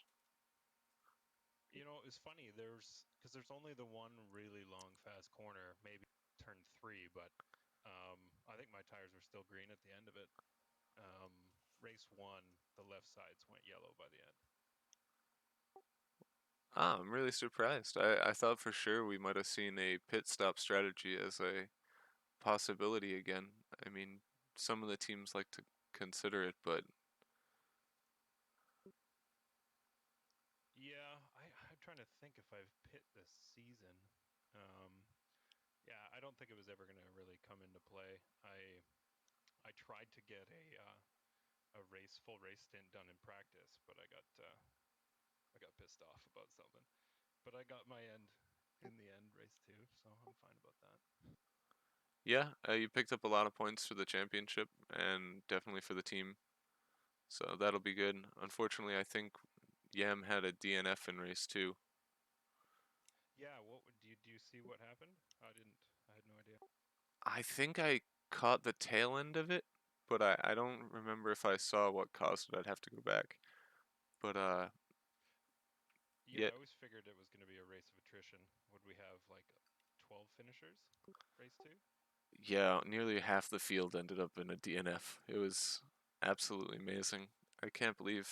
[SPEAKER 2] It's funny. There's only the one really long fast corner, maybe turn three, but I think my tires were still green at the end of it. Um, Race one, the left sides went yellow by the end.
[SPEAKER 1] Ah, I'm really surprised. I thought for sure we might have seen a pit stop strategy as a possibility again. I mean, some of the teams like to consider it, but
[SPEAKER 2] Yeah, I'm trying to think if I've pit this season. Um, yeah, I don't think it was ever going to really come into play. I tried to get a full race stint done in practice, but I got pissed off about something. But I got my end in the end, race two, so I'm fine about that.
[SPEAKER 1] yeah, you picked up a lot of points for the championship and definitely for the team, so that'll be good. Unfortunately, I think Yam had a DNF in race two.
[SPEAKER 2] Yeah, do you see what happened? I didn't. I had no idea.
[SPEAKER 1] I think I caught the tail end of it, but I don't remember if I saw what caused it. I'd have to go back. But
[SPEAKER 2] Yeah,
[SPEAKER 1] yeah,
[SPEAKER 2] I always figured it was going to be a race of attrition. Would we have like 12 finishers, race two?
[SPEAKER 1] yeah, nearly half the field ended up in a DNF. It was absolutely amazing. I can't believe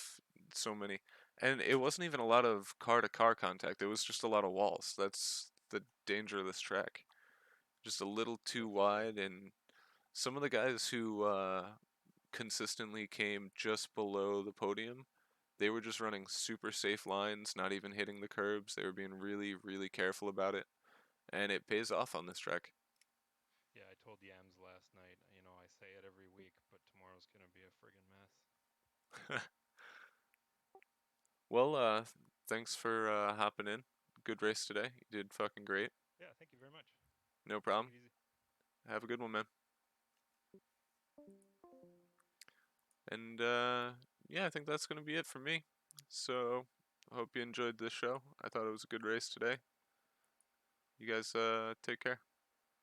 [SPEAKER 1] so many. And it wasn't even a lot of car to car contact. It was just a lot of walls. That's the danger of this track. Just a little too
[SPEAKER 2] That's for sure.
[SPEAKER 1] wide, and some of the guys who consistently came just below the podium, they were just running super safe lines, not even hitting the curbs. They were being really, really careful about it, and it pays off on this track.
[SPEAKER 2] Yeah, I told Yams last night. I say it every week, but tomorrow's going to be a friggin' mess.
[SPEAKER 1] Well, thanks for hopping in. Good race today. You did fucking great.
[SPEAKER 2] Yeah, thank you very much.
[SPEAKER 1] No
[SPEAKER 2] Take
[SPEAKER 1] problem.
[SPEAKER 2] it easy.
[SPEAKER 1] Have a good one, man. And yeah, I think that's gonna be it for me. So, I hope you enjoyed this show. I thought it was a good race today. You guys take care.